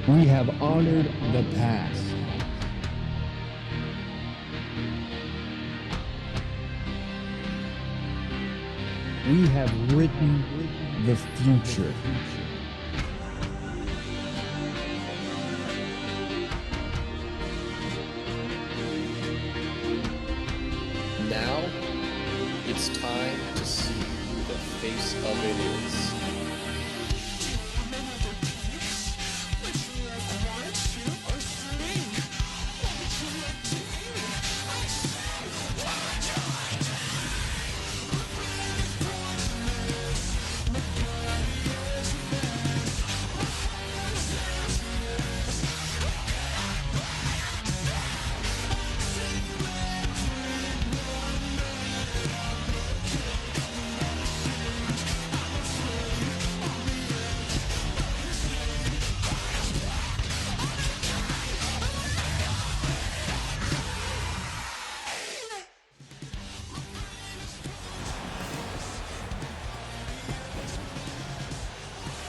We have honored the past. We have written the future. Now, it's time to see who the face of it is.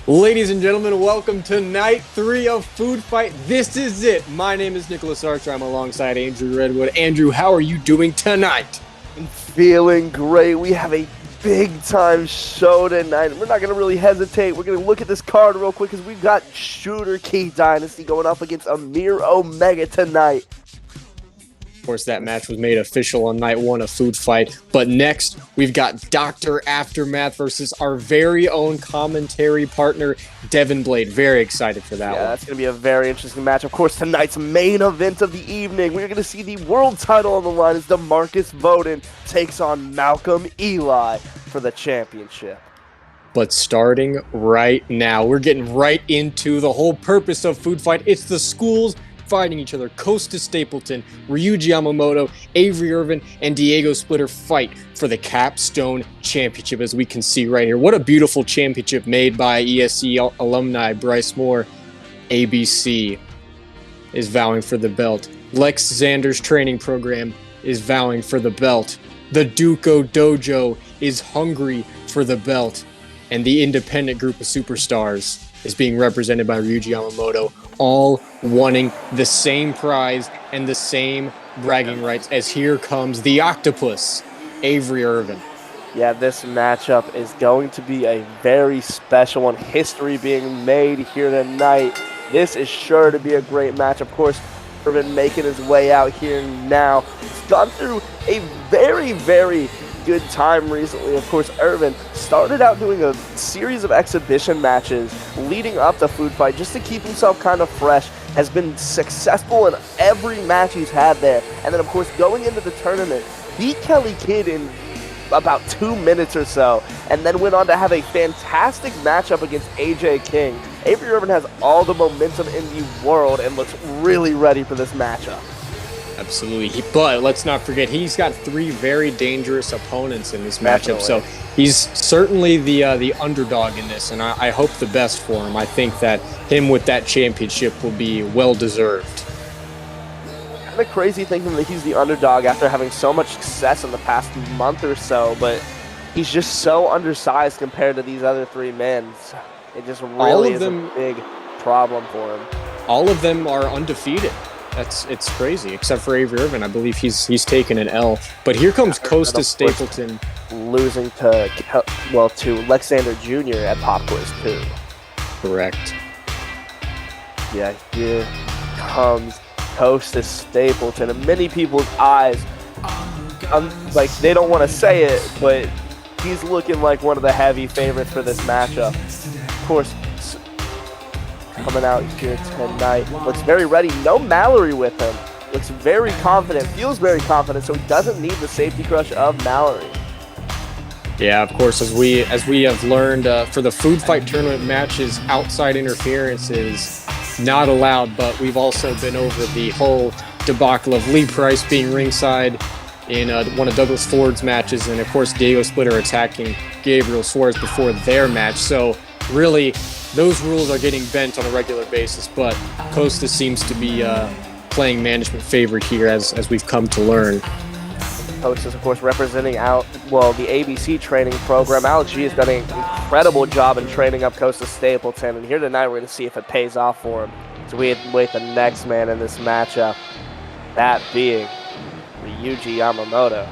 Ladies and gentlemen, welcome to night 3 of Food Fight. This is it. My name is Nicholas Archer. I'm alongside Andrew Redwood. Andrew, how are you doing tonight? I'm feeling great. We have a big-time show tonight. We're not going to really hesitate. We're going to look at this card real quick because we've got Shooter Key Dynasty going up against Amir Omega tonight. Of course, that match was made official on night 1 of Food Fight. But next, we've got Dr. Aftermath versus our very own commentary partner, Devin Blade. Very excited for that one. That's going to be a very interesting match. Of course, tonight's main event of the evening, we're going to see the world title on the line as Demarcus Voden takes on Malcolm Eli for the championship. But starting right now, we're getting right into the whole purpose of Food Fight. It's the schools fighting each other. Costa Stapleton, Ryuji Yamamoto, Avery Irvin, and Diego Splitter fight for the Capstone Championship, as we can see right here. What a beautiful championship made by ESE alumni Bryce Moore. ABC is vowing for the belt. Lex Zander's training program is vowing for the belt. The Duco Dojo is hungry for the belt. And the independent group of superstars is being represented by Ryuji Yamamoto, all wanting the same prize and the same bragging rights, as here comes the octopus, Avery Irvin. Yeah, this matchup is going to be a very special one. History being made here tonight. This is sure to be a great match. Of course, Irvin making his way out here now. He's gone through a very, very good time recently. Of course, Irvin started out doing a series of exhibition matches leading up to Food Fight just to keep himself kind of fresh. Has been successful in every match he's had there. And then, of course, going into the tournament, beat Kelly Kidd in about 2 minutes or so, and then went on to have a fantastic matchup against AJ King. Avery Irvin has all the momentum in the world and looks really ready for this matchup. Absolutely. But let's not forget, he's got 3 very dangerous opponents in this matchup. Definitely. So he's certainly the underdog in this, and I hope the best for him. I think that him with that championship will be well-deserved. Kind of crazy thinking that he's the underdog after having so much success in the past month or so, but he's just so undersized compared to these other 3 men. It just really is a big problem for him. All of them are undefeated. It's crazy, except for Avery Irvin. I believe he's taken an L. But here comes Costa Stapleton, losing to Alexander Jr. at Pop Quiz 2. Correct. Yeah, here comes Costa Stapleton, and many people's eyes, like, they don't want to say it, but he's looking like one of the heavy favorites for this matchup. Of course, coming out here tonight, looks very ready. No Mallory with him. Looks very confident, feels very confident, so he doesn't need the safety crush of Mallory. Yeah, of course, as we have learned, for the Food Fight tournament matches, outside interference is not allowed, but we've also been over the whole debacle of Lee Price being ringside in one of Douglas Ford's matches, and of course Diego Splitter attacking Gabriel Suarez before their match. So really, those rules are getting bent on a regular basis, but Costa seems to be playing management favorite here, as we've come to learn. Costa's, of course, representing the ABC training program. Alex G has done an incredible job in training up Costa Stapleton, and here tonight we're going to see if it pays off for him. So we wait the next man in this matchup, that being Ryuji Yamamoto.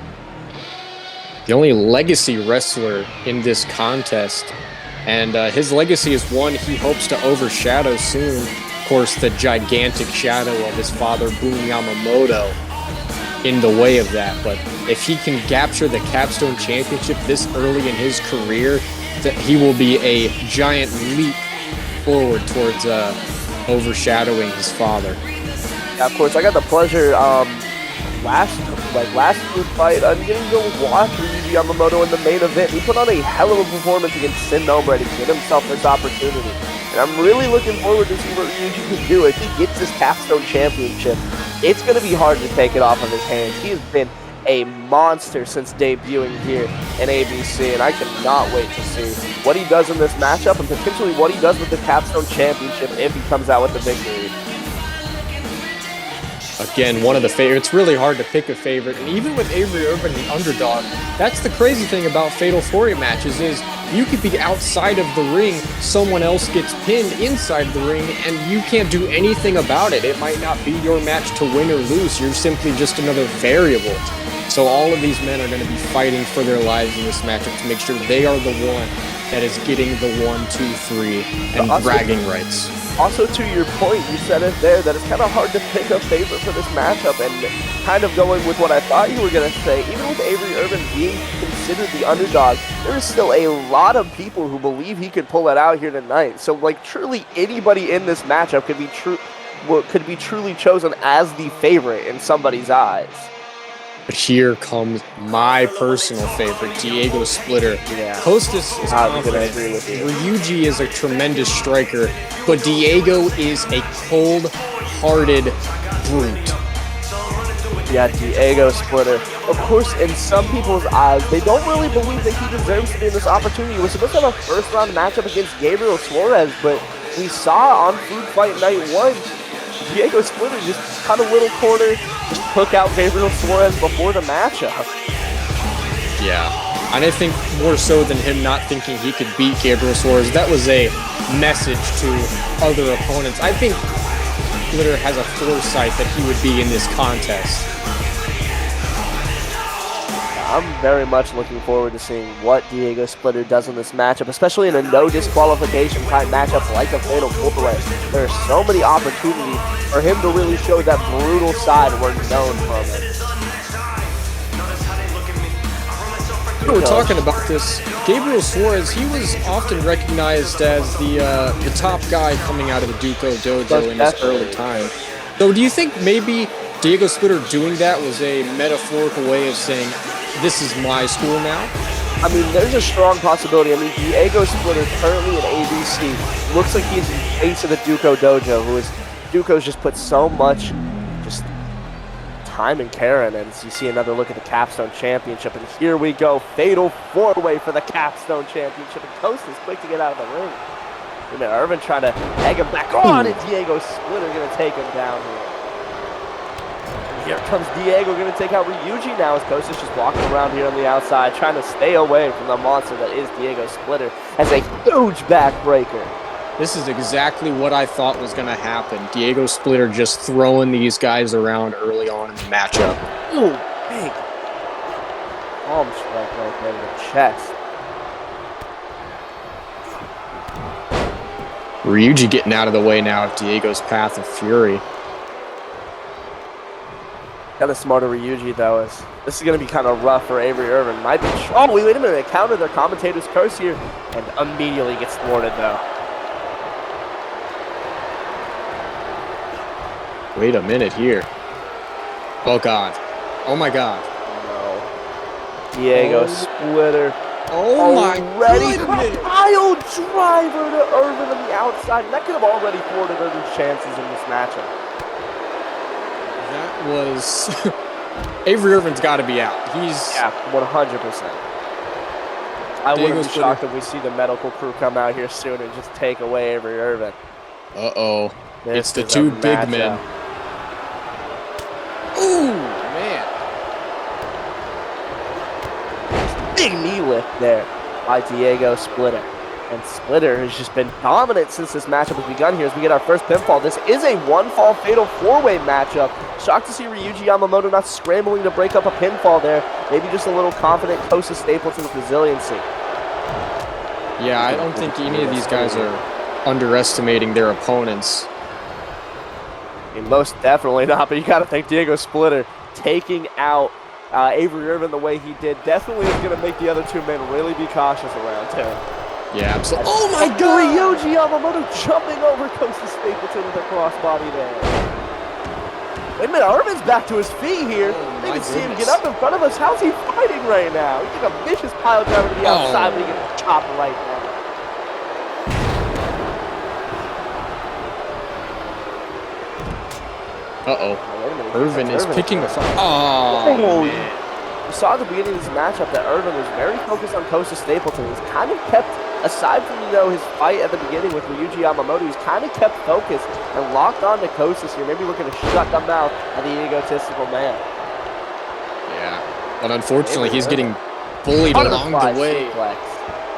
The only legacy wrestler in this contest. And his legacy is one he hopes to overshadow soon. Of course, the gigantic shadow of his father, Boom Yamamoto, in the way of that. But if he can capture the Capstone Championship this early in his career, he will be a giant leap forward towards overshadowing his father. Yeah, of course, I got the pleasure last food fight, I'm getting to watch Ryuji Yamamoto in the main event. He put on a hell of a performance against Sin Nombre to get himself this opportunity. And I'm really looking forward to see what Ryuji can do. If he gets this Capstone Championship, it's going to be hard to take it off of his hands. He has been a monster since debuting here in ABC, and I cannot wait to see what he does in this matchup and potentially what he does with the Capstone Championship if he comes out with the victory. Again, one of the favorites. It's really hard to pick a favorite. And even with Avery Irvin, the underdog, that's the crazy thing about Fatal 4-Way matches is you could be outside of the ring, someone else gets pinned inside the ring, and you can't do anything about it. It might not be your match to win or lose. You're simply just another variable. So all of these men are going to be fighting for their lives in this matchup to make sure they are the one that is getting the 1, 2, 3 and bragging rights. Also, to your point, you said it there, that it's kind of hard to pick a favorite for this matchup, and kind of going with what I thought you were going to say, even with Avery Irvin being considered the underdog, there is still a lot of people who believe he could pull it out here tonight. So, like, truly anybody in this matchup could be truly chosen as the favorite in somebody's eyes. But here comes my personal favorite, Diego Splitter. Yeah. Costas is confident. Agree with you. Ryuji is a tremendous striker, but Diego is a cold-hearted brute. Yeah, Diego Splitter. Of course, in some people's eyes, they don't really believe that he deserves to be in this opportunity. He was supposed to have a first-round matchup against Gabriel Suarez, but we saw on Food Fight Night 1, Diego Splitter just cut a little corner, just took out Gabriel Suarez before the matchup. Yeah, and I think more so than him not thinking he could beat Gabriel Suarez, that was a message to other opponents. I think Splitter has a foresight that he would be in this contest. I'm very much looking forward to seeing what Diego Splitter does in this matchup, especially in a no disqualification type matchup like a Fatal 4-Way. There are so many opportunities for him to really show that brutal side we're known from it. We were talking about this. Gabriel Suarez, he was often recognized as the top guy coming out of the Duco Dojo in his early time. So do you think maybe Diego Splitter doing that was a metaphorical way of saying, this is my school now? I mean, there's a strong possibility. I mean, Diego Splitter currently in ABC looks like he's the face of the Duco Dojo, Duco's just put so much just time and care in it. And you see another look at the Capstone Championship, and here we go, Fatal 4-Way for the Capstone Championship, and Coast is quick to get out of the ring. Amir Irvin trying to egg him back on, and Diego Splitter going to take him down here. Here comes Diego, going to take out Ryuji now as Coast is just walking around here on the outside, trying to stay away from the monster that is Diego Splitter as a huge backbreaker. This is exactly what I thought was going to happen. Diego Splitter just throwing these guys around early on in the matchup. Ooh, big palm strike right there in the chest. Ryuji getting out of the way now of Diego's path of fury. Kind of smarter Ryuji, though, is this is going to be kind of rough for Avery Irvin. Might be. Oh, wait a minute. They counter their commentator's curse here and immediately gets thwarted, though. Wait a minute here. Oh, God. Oh, my God. No. Diego Splitter. Oh, my goodness. Pile driver to Irvin on the outside. And that could have already thwarted Irvin's chances in this matchup. That was... Avery Irvin's got to be out. He's... Yeah, 100%. I wouldn't be shocked if we see the medical crew come out here soon and just take away Avery Irvin. Uh-oh. It's the two big men. Ooh, man. Big knee lift there by Diego Splitter. And Splitter has just been dominant since this matchup has begun here as we get our first pinfall. This is a one-fall fatal four-way matchup. Shocked to see Ryuji Yamamoto not scrambling to break up a pinfall there. Maybe just a little confident Kosa Stapleton's resiliency. Yeah, I don't think any of these guys are underestimating their opponents. I mean, most definitely not, but you got to think Diego Splitter taking out Avery Irvin the way he did definitely is going to make the other two men really be cautious around him. Yeah, absolutely. Oh my God! Ryuji Yamamoto jumping over Kosa Stapleton with a crossbody there. Wait a minute, Irvin's back to his feet here. They can see him get up in front of us. How's he fighting right now? He took a vicious pile driver to the outside, but he gets chopped right now. Uh-oh. Irvin is picking a fight. Oh, man. We saw at the beginning of this matchup that Irvin was very focused on Kosa Stapleton. He's kind of kept, aside from, his fight at the beginning with Ryuji Yamamoto, he's kind of kept focused and locked on to Kosa here, maybe looking to shut the mouth of the egotistical man. Yeah, but unfortunately, he's getting bullied along the way.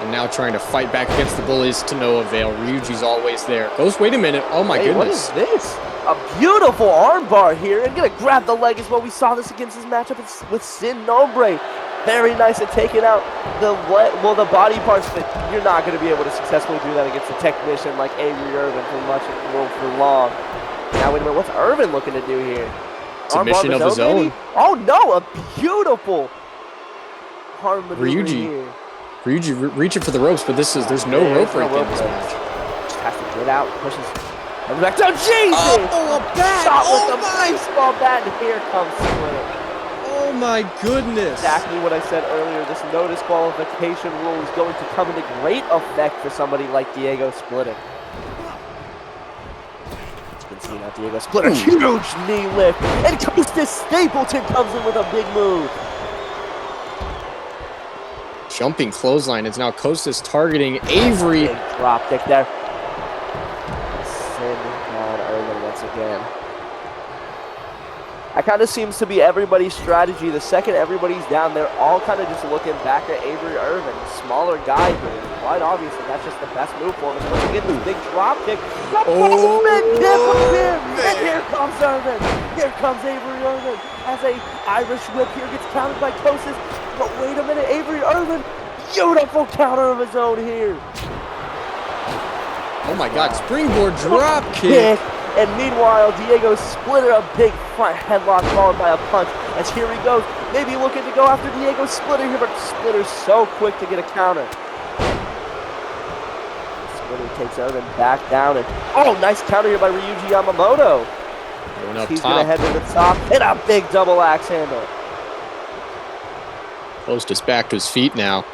And now trying to fight back against the bullies to no avail. Ryuji's always there. Wait a minute. Oh my goodness. What is this? A beautiful armbar here, and gonna grab the leg as well. We saw this against his matchup with Sin Nombre. Very nice at taking out the body parts, but you're not gonna be able to successfully do that against a technician like Avery Irvin for long. Now wait a minute, what's Irvin looking to do here? Submission of his own. Oh no, a beautiful arm maneuver here. Ryuji reaching for the ropes, but there's no rope break in this match. Just has to get out, pushes. Back down, Jesus! Oh, a bat! Shot with the baseball bat, and here comes Splitter. Oh my goodness! Exactly what I said earlier. This no disqualification rule is going to come into great effect for somebody like Diego Splitter. You can see now Diego Splitter, huge knee lift, and Kosa Stapleton comes in with a big move. Jumping clothesline is now Kosta's targeting Avery. Big drop kick there. On Irvin once again. That kind of seems to be everybody's strategy. The second everybody's down, they're all kind of just looking back at Avery Irvin. Smaller guy here. Quite obviously, that's just the best move for him. Once again, this big drop kick. Oh, and here comes Irvin. Here comes Avery Irvin. As a Irish whip here gets countered by Kosis. But wait a minute, Avery Irvin. Beautiful counter of his own here. Oh my God, springboard drop kick. And meanwhile, Diego Splitter, a big front headlock followed by a punch. As here he goes, maybe looking to go after Diego Splitter here, but Splitter's so quick to get a counter. Splitter takes Irvin back down, and nice counter here by Ryuji Yamamoto. He's going to head to the top, and a big double axe handle. Closest back to his feet now.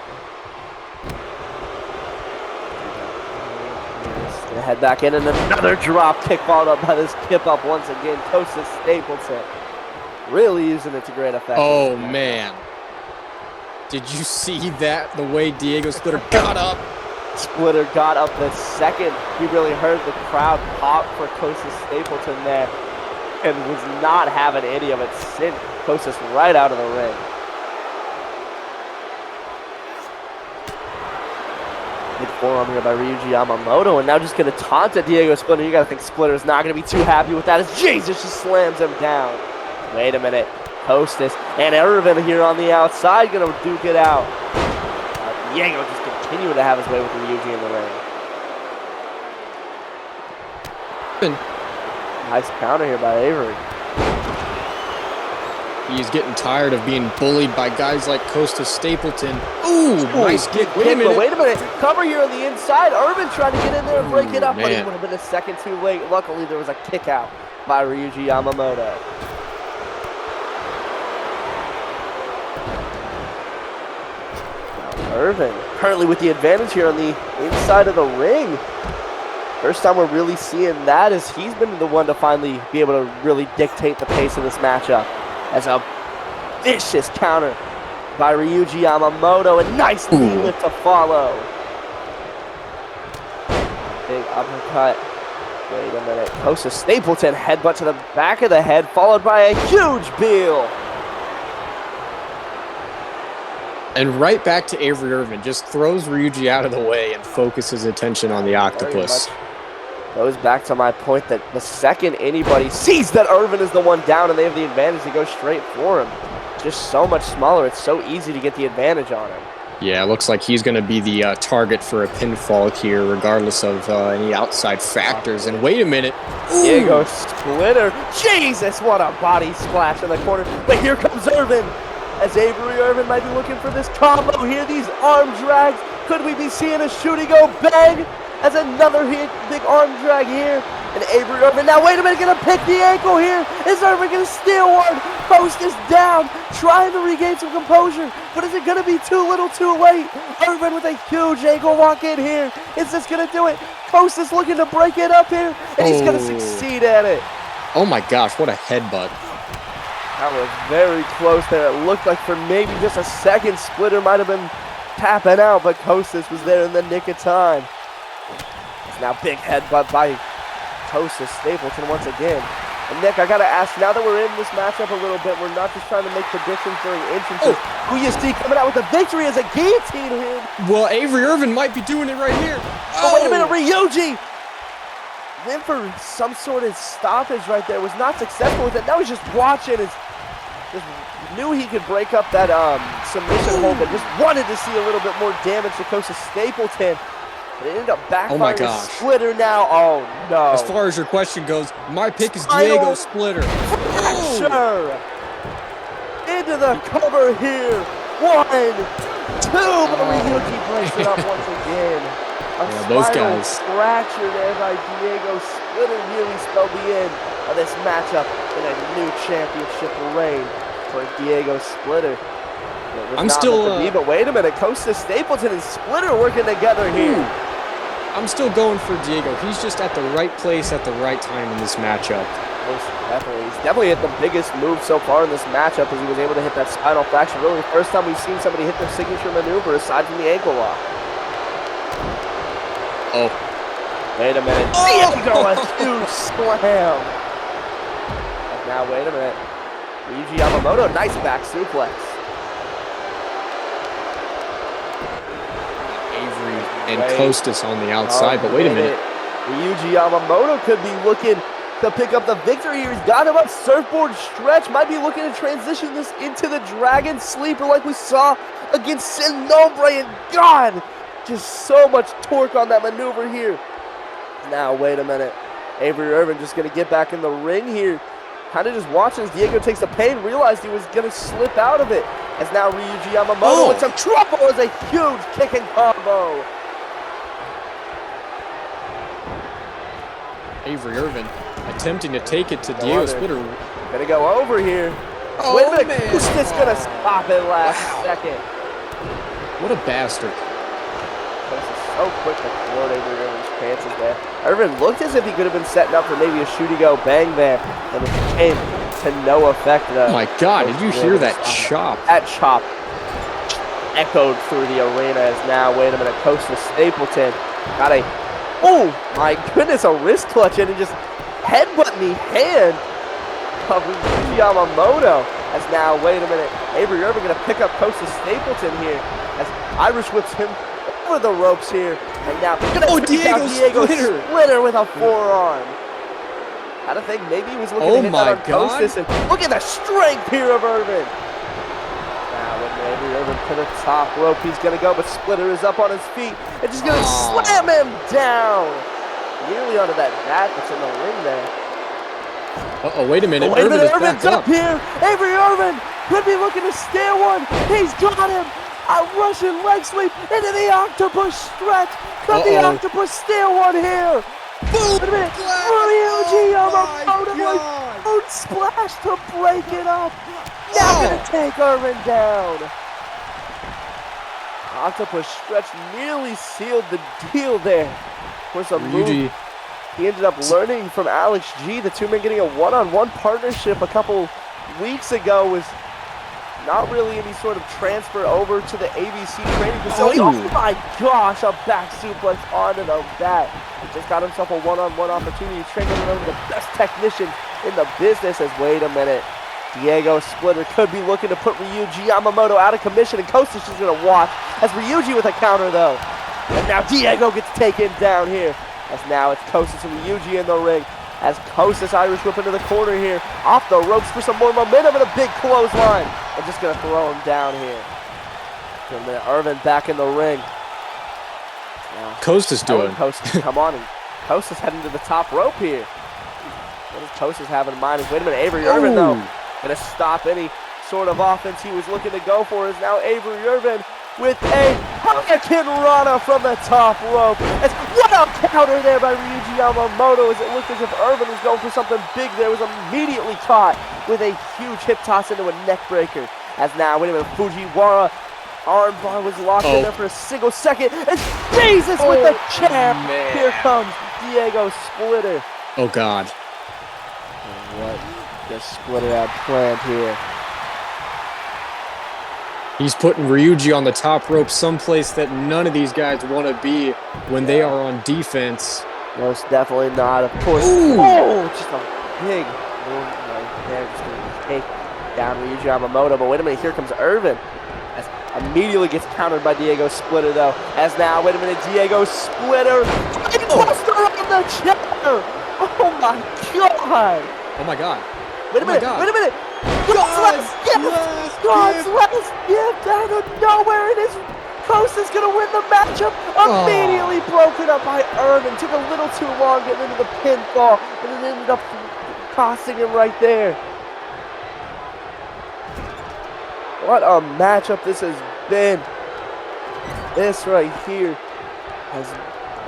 Head back in, and another drop kick followed up by this kip up once again. Kosa Stapleton really using it to great effect. Oh man, did you see that? The way Diego Splitter got up. Splitter got up the second he really heard the crowd pop for Kosa Stapleton there, and was not having any of it. Sent Kosa right out of the ring. Big forearm here by Ryuji Yamamoto, and now just going to taunt at Diego Splitter. You got to think Splitter's not going to be too happy with that as Jesus just slams him down. Wait a minute. Hostess and Irvin here on the outside going to duke it out. Diego just continuing to have his way with Ryuji in the ring. Nice counter here by Avery. He's getting tired of being bullied by guys like Kosa Stapleton. Ooh, nice kick. Wait a minute. Cover here on the inside. Irvin trying to get in there and break it up, but he would have been a second too late. Luckily, there was a kick out by Ryuji Yamamoto. Now, Irvin currently with the advantage here on the inside of the ring. First time we're really seeing that, as he's been the one to finally be able to really dictate the pace of this matchup. As a vicious counter by Ryuji Yamamoto, and nice knee lift to follow. Big uppercut. Wait a minute. Kosa Stapleton headbutt to the back of the head, followed by a huge Beal. And right back to Avery Irvin, just throws Ryuji out of the way and focuses attention on the octopus. Goes back to my point that the second anybody sees that Irvin is the one down and they have the advantage, they go straight for him. Just so much smaller. It's so easy to get the advantage on him. Yeah, it looks like he's going to be the target for a pinfall here, regardless of any outside factors. And wait a minute. Diego Splitter. Jesus, what a body splash in the corner. But here comes Irvin. As Avery Irvin might be looking for this combo here, these arm drags. Could we be seeing a shooting go bang? As another big arm drag here. And Avery Irvin, now wait a minute, gonna pick the ankle here. Is Irvin gonna steal one? Post is down, trying to regain some composure. But is it gonna be too little too late? Irvin with a huge ankle walk in here. Is this gonna do it? Post is looking to break it up here. And he's gonna succeed at it. Oh my gosh, what a headbutt. That was very close there. It looked like for maybe just a second, Splitter might have been tapping out, but Kostas was there in the nick of time. It's now big headbutt by Kostas Stapleton once again. And Nick, I gotta ask, now that we're in this matchup a little bit, we're not just trying to make predictions during entrances. Who you see coming out with the victory as a guillotine here? Well, Avery Irvin might be doing it right here. Oh, wait a minute, Ryuji! Went for some sort of stoppage right there, was not successful with it. Now he's just watching, just knew he could break up that submission hold, but just wanted to see a little bit more damage to Kostas Stapleton. But it ended up backfiring to Splitter now. Oh, no. As far as your question goes, my pick is Diego Splitter. Fracture. Into the cover here. 1, 2. But Ryuji breaks it up once again. Those guys. Fracture there by Diego Splitter nearly spelled the end of this matchup in a new championship reign for Diego Splitter. I'm still. But wait a minute, Kostas Stapleton and Splitter working together here. I'm still going for Diego. He's just at the right place at the right time in this matchup. Most definitely. He's definitely hit the biggest move so far in this matchup as he was able to hit that spinal fracture. Really the first time we've seen somebody hit their signature maneuver aside from the ankle lock. Oh. Wait a minute. Diego, a huge slam. Now, wait a minute. Ryuji Yamamoto, nice back suplex. Avery and Kostas on the outside, but wait a minute. Ryuji Yamamoto could be looking to pick up the victory here. He's got him up surfboard stretch. Might be looking to transition this into the Dragon Sleeper like we saw against Sin Nombre. And God, just so much torque on that maneuver here. Now, wait a minute. Avery Irvin just going to get back in the ring here. Kind of just watching as Diego takes the pain, realized he was going to slip out of it. As now Ryuji Yamamoto with some trouble as a huge kicking combo. Avery Irvin attempting to take it to Diego Splitter. Going to go over here. Oh, wait a minute, who's just going to stop it last second? What a bastard. So quick to thwart Avery Irvin's chances there. Irvin looked as if he could have been setting up for maybe a shooty-go bang there, and it came to no effect. Oh my God, did you hear that chop? That chop echoed through the arena as now, wait a minute, Kostas Stapleton got a, oh my goodness, a wrist clutch in and just headbutt in the hand of Yamamoto. As now, wait a minute, Avery Irvin going to pick up Kostas Stapleton here as Irish whips him over the ropes here, and now Diego Splitter with a forearm. I don't think maybe he was looking to hit that on Kostas, and look at the strength here of Irvin. Now with Avery Irvin to the top rope, he's gonna go, but Splitter is up on his feet and just gonna slam him down, nearly onto that mat that's in the ring there. Wait a minute. Irvin's up here. Avery Irvin could be looking to steal one. He's got him. A Russian leg sweep into the octopus stretch. Could the octopus steal one here? Boom! Wait a minute. Ryuji Yamamoto with food splash to break it up. Now gonna take Irvin down. Octopus stretch nearly sealed the deal there. Of course, a move he ended up learning from Alex G. The two men getting a one-on-one partnership a couple weeks ago was not really any sort of transfer over to the ABC training facility. Oh my gosh, a back suplex onto the mat. He just got himself a one-on-one opportunity to train under the best technician in the business as, wait a minute, Diego Splitter could be looking to put Ryuji Yamamoto out of commission, and Kostas is going to watch as Ryuji with a counter though. And now Diego gets taken down here. As now it's Kostas and Ryuji in the ring. As Kostas Irish whip into the corner here. Off the ropes for some more momentum and a big clothesline. And just going to throw him down here. And then Irvin back in the ring. Now, Kostas doing? Kostas come on, and Kostas heading to the top rope here. What does Kostas have in mind? Wait a minute, Avery Irvin though. Going to stop any sort of offense he was looking to go for. Is now Avery Irvin with a Hurricane Rana from the top rope. As what a counter there by Ryuji Yamamoto, as it looked as if Irvin was going for something big there. Was immediately caught with a huge hip toss into a neck breaker. As now, wait a minute, Fujiwara armbar was locked in there for a single second. And Jesus with the chair. Man. Here comes Diego Splitter. Oh God. And what does Splitter have planned here? He's putting Ryuji on the top rope, someplace that none of these guys want to be when they are on defense. Most definitely not, of course. Ooh. Oh, just a big move right there. Just going to take down Ryuji Yamamoto. But wait a minute, here comes Irvin. As immediately gets countered by Diego Splitter, though. As now, wait a minute, Diego Splitter. Buster on the chair. Oh, my God. Oh my God. Wait a minute, wait a minute. God's last gift! God's last gift out of nowhere, and Kostas gonna win the matchup. Immediately broken up by Irvin. Took a little too long getting into the pinfall, and it ended up costing him right there. What a matchup this has been. This right here has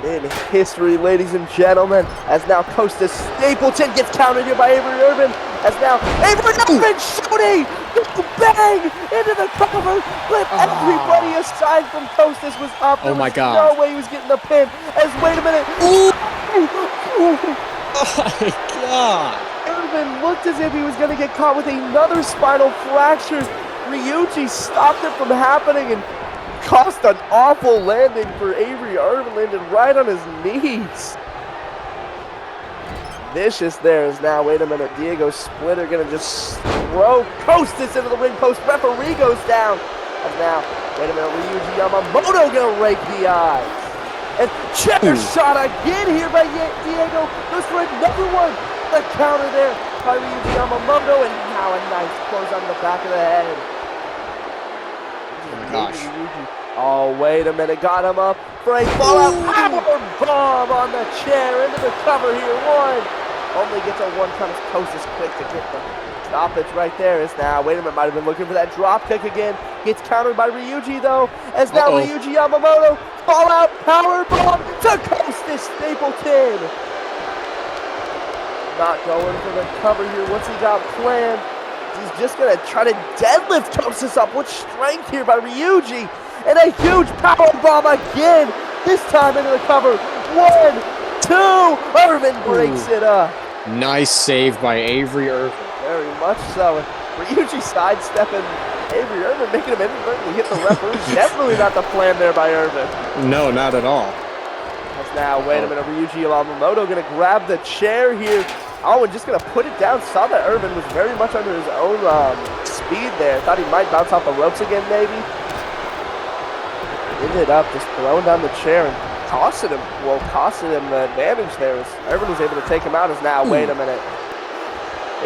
been history, ladies and gentlemen. As now Kostas Stapleton gets countered here by Avery Irvin. As now Avery Irvin shooting, bang into the cover, but everybody aside from Kostas was up. Oh my God! No way he was getting the pin. As wait a minute. Oh my God! Irvin looked as if he was going to get caught with another spinal fracture. Ryuji stopped it from happening and cost an awful landing for Avery Irvin. Landed right on his knees. Vicious there is now, wait a minute, Diego Splitter gonna just throw Kostas into the ring post. Referee goes down. And now, wait a minute, Ryuji Yamamoto gonna rake the eyes. And chair shot again here by Diego. Goes for another one. The counter there by Ryuji Yamamoto. And now a nice close on the back of the head. Oh my gosh. Oh, wait a minute, got him up for a fallout power bomb on the chair into the cover here. One. Only gets a one count as Kostas quick to get the stoppage right there. Is now, wait a minute, might have been looking for that drop kick again. Gets countered by Ryuji though. As now Ryuji Yamamoto, fallout power bomb to Kostas Stapleton. Not going for the cover here. What's he got planned? He's just going to try to deadlift Kostas up with strength here by Ryuji. And a huge power bomb again. This time into the cover. 1, 2. Irvin breaks it up. Nice save by Avery Irvin. Very much so. Ryuji sidestepping Avery Irvin, making him inadvertently hit the referee. Definitely not the plan there by Irvin. No, not at all. As now, wait a minute, Ryuji Yamamoto going to grab the chair here. Oh, and just going to put it down. Saw that Irvin was very much under his own speed there. Thought he might bounce off the ropes again, maybe. Ended up just throwing down the chair and costing him the advantage there. As Irvin was able to take him out. As now, wait a minute.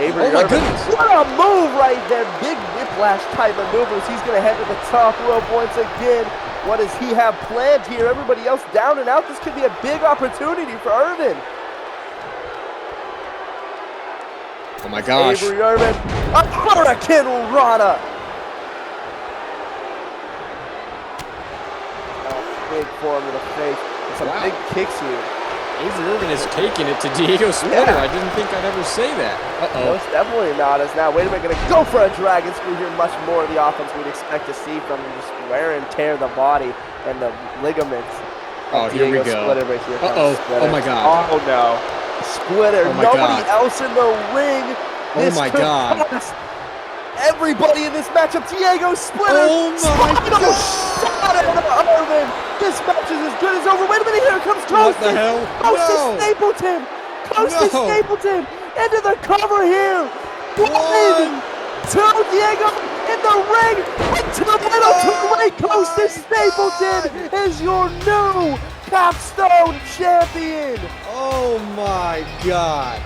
Avery my Irvin, goodness. what a move right there. Big whiplash type maneuvers. He's going to head to the top rope once again. What does he have planned here? Everybody else down and out. This could be a big opportunity for Irvin. Oh my gosh. Avery Irvin, a Hurricane Rana. Big form to the face. Some big kicks here. Avery Irvin is taking it to Diego Splitter. I didn't think I'd ever say that. Most definitely not. As now, wait a minute, going to go for a dragon screw here. Much more of the offense we'd expect to see from just wear and tear the body and the ligaments. Oh, here we go. Splitter right here. Oh my God. Oh no. Splitter. Oh my Nobody God. else in the ring. Oh my God. Everybody in this matchup. Diego Splitter. Oh my God. Shot at Irvin. This match is as good as over. Wait a minute, here comes Kostas. What the hell? Kostas Stapleton. Kostas Stapleton into the cover here. 1, 2, Diego in the ring into the middle to the right coast. Stapleton is your new Capstone Champion. Oh my God.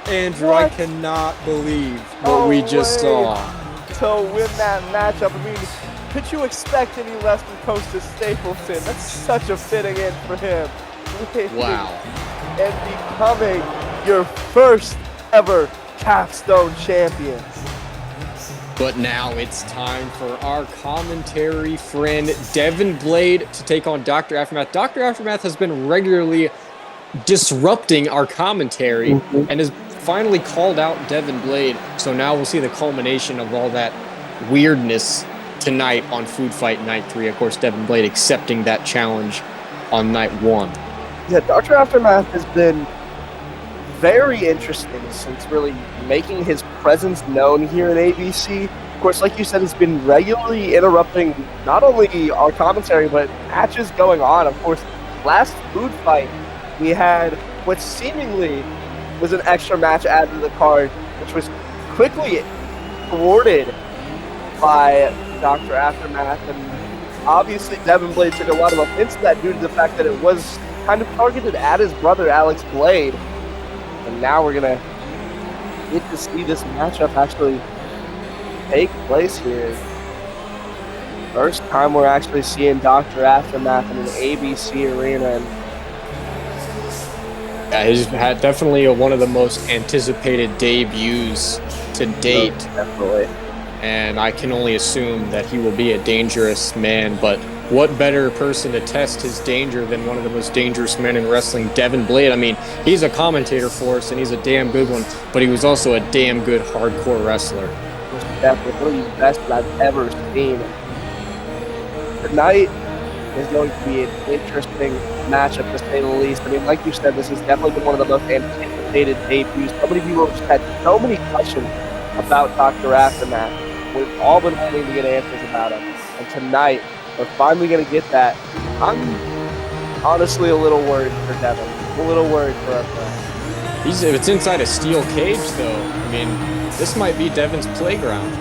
Andrew, What? I cannot believe what we just saw. To win that matchup, I mean, could you expect any less from Coast to Stapleton? That's such a fitting end for him. Wow. And becoming your first ever Capstone Champion. But now it's time for our commentary friend, Devin Blade, to take on Dr. Aftermath. Dr. Aftermath has been regularly disrupting our commentary and has finally called out Devin Blade. So now we'll see the culmination of all that weirdness tonight on Food Fight Night 3. Of course, Devin Blade accepting that challenge on Night 1. Yeah, Dr. Aftermath has been very interesting since really making his presence known here in ABC. Of course, like you said, he's been regularly interrupting not only our commentary, but matches going on. Of course, last Food Fight, we had what seemingly was an extra match added to the card, which was quickly thwarted by Dr. Aftermath. And obviously, Devin Blade took a lot of offense to that due to the fact that it was kind of targeted at his brother, Alex Blade. And now we're going to get to see this matchup actually take place here. First time we're actually seeing Dr. Aftermath in an ABC arena. And yeah, he's had definitely one of the most anticipated debuts to date. Definitely. And I can only assume that he will be a dangerous man, but what better person to test his danger than one of the most dangerous men in wrestling, Devin Blade? I mean, he's a commentator for us, and he's a damn good one, but he was also a damn good hardcore wrestler. Definitely the best that I've ever seen. Tonight is going to be an interesting matchup, to say the least. I mean, like you said, this has definitely been one of the most anticipated debuts. So many people have just had so many questions about Dr. Aftermath. We've all been waiting to get answers about him. And tonight, we're finally going to get that. I'm honestly a little worried for Devin. A little worried for our friend. If it's inside a steel cage, though, I mean, this might be Devin's playground.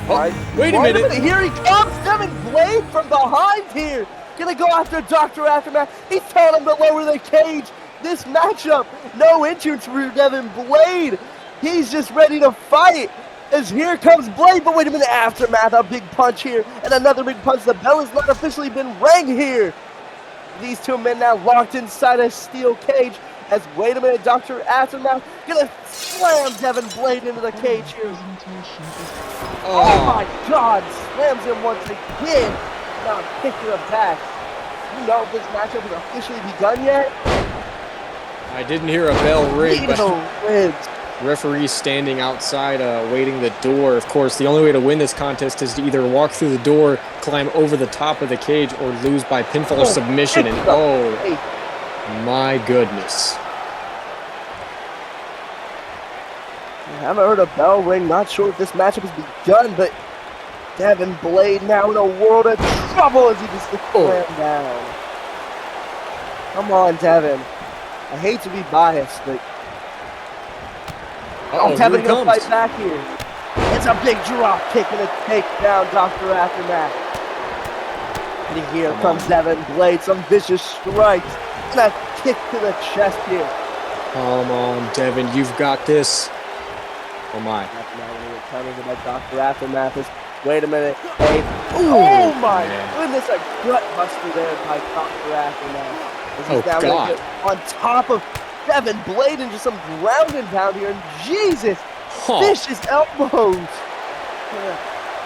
Oh, wait a minute. Here he comes, Devin Blade from behind here. Gonna go after Dr. Aftermath. He's telling him to lower the cage. This matchup, no entrance for Devin Blade. He's just ready to fight. As here comes Blade, but wait a minute, Aftermath, a big punch here, and another big punch. The bell has not officially been rang here. These two men now locked inside a steel cage. As, wait a minute, Dr. Aftermath gonna slam Devin Blade into the cage here. Oh my God, slams him once again. Now kicking him back. You know if this matchup has officially begun yet? I didn't hear a bell ring, but ribs. referee standing outside waiting the door. Of course, the only way to win this contest is to either walk through the door, climb over the top of the cage, or lose by pinfall or submission. And oh my goodness. I haven't heard a bell ring. Not sure if this matchup has begun, but Devin Blade now in a world of trouble as he just gets slammed down. Come on, Devin. I hate to be biased, but Devin gonna fight back here. It's a big drop kick and a takedown, Dr. Aftermath. And here comes Devin Blade, some vicious strikes and a kick to the chest here. Come on, Devin, you've got this. Oh my. Dr. Aftermath is, wait a minute, hey. Oh my goodness, a gut buster there by Dr. Aftermath. He's now gonna get on top of Devin Blade and just some ground and pound here. And Jesus, vicious elbows.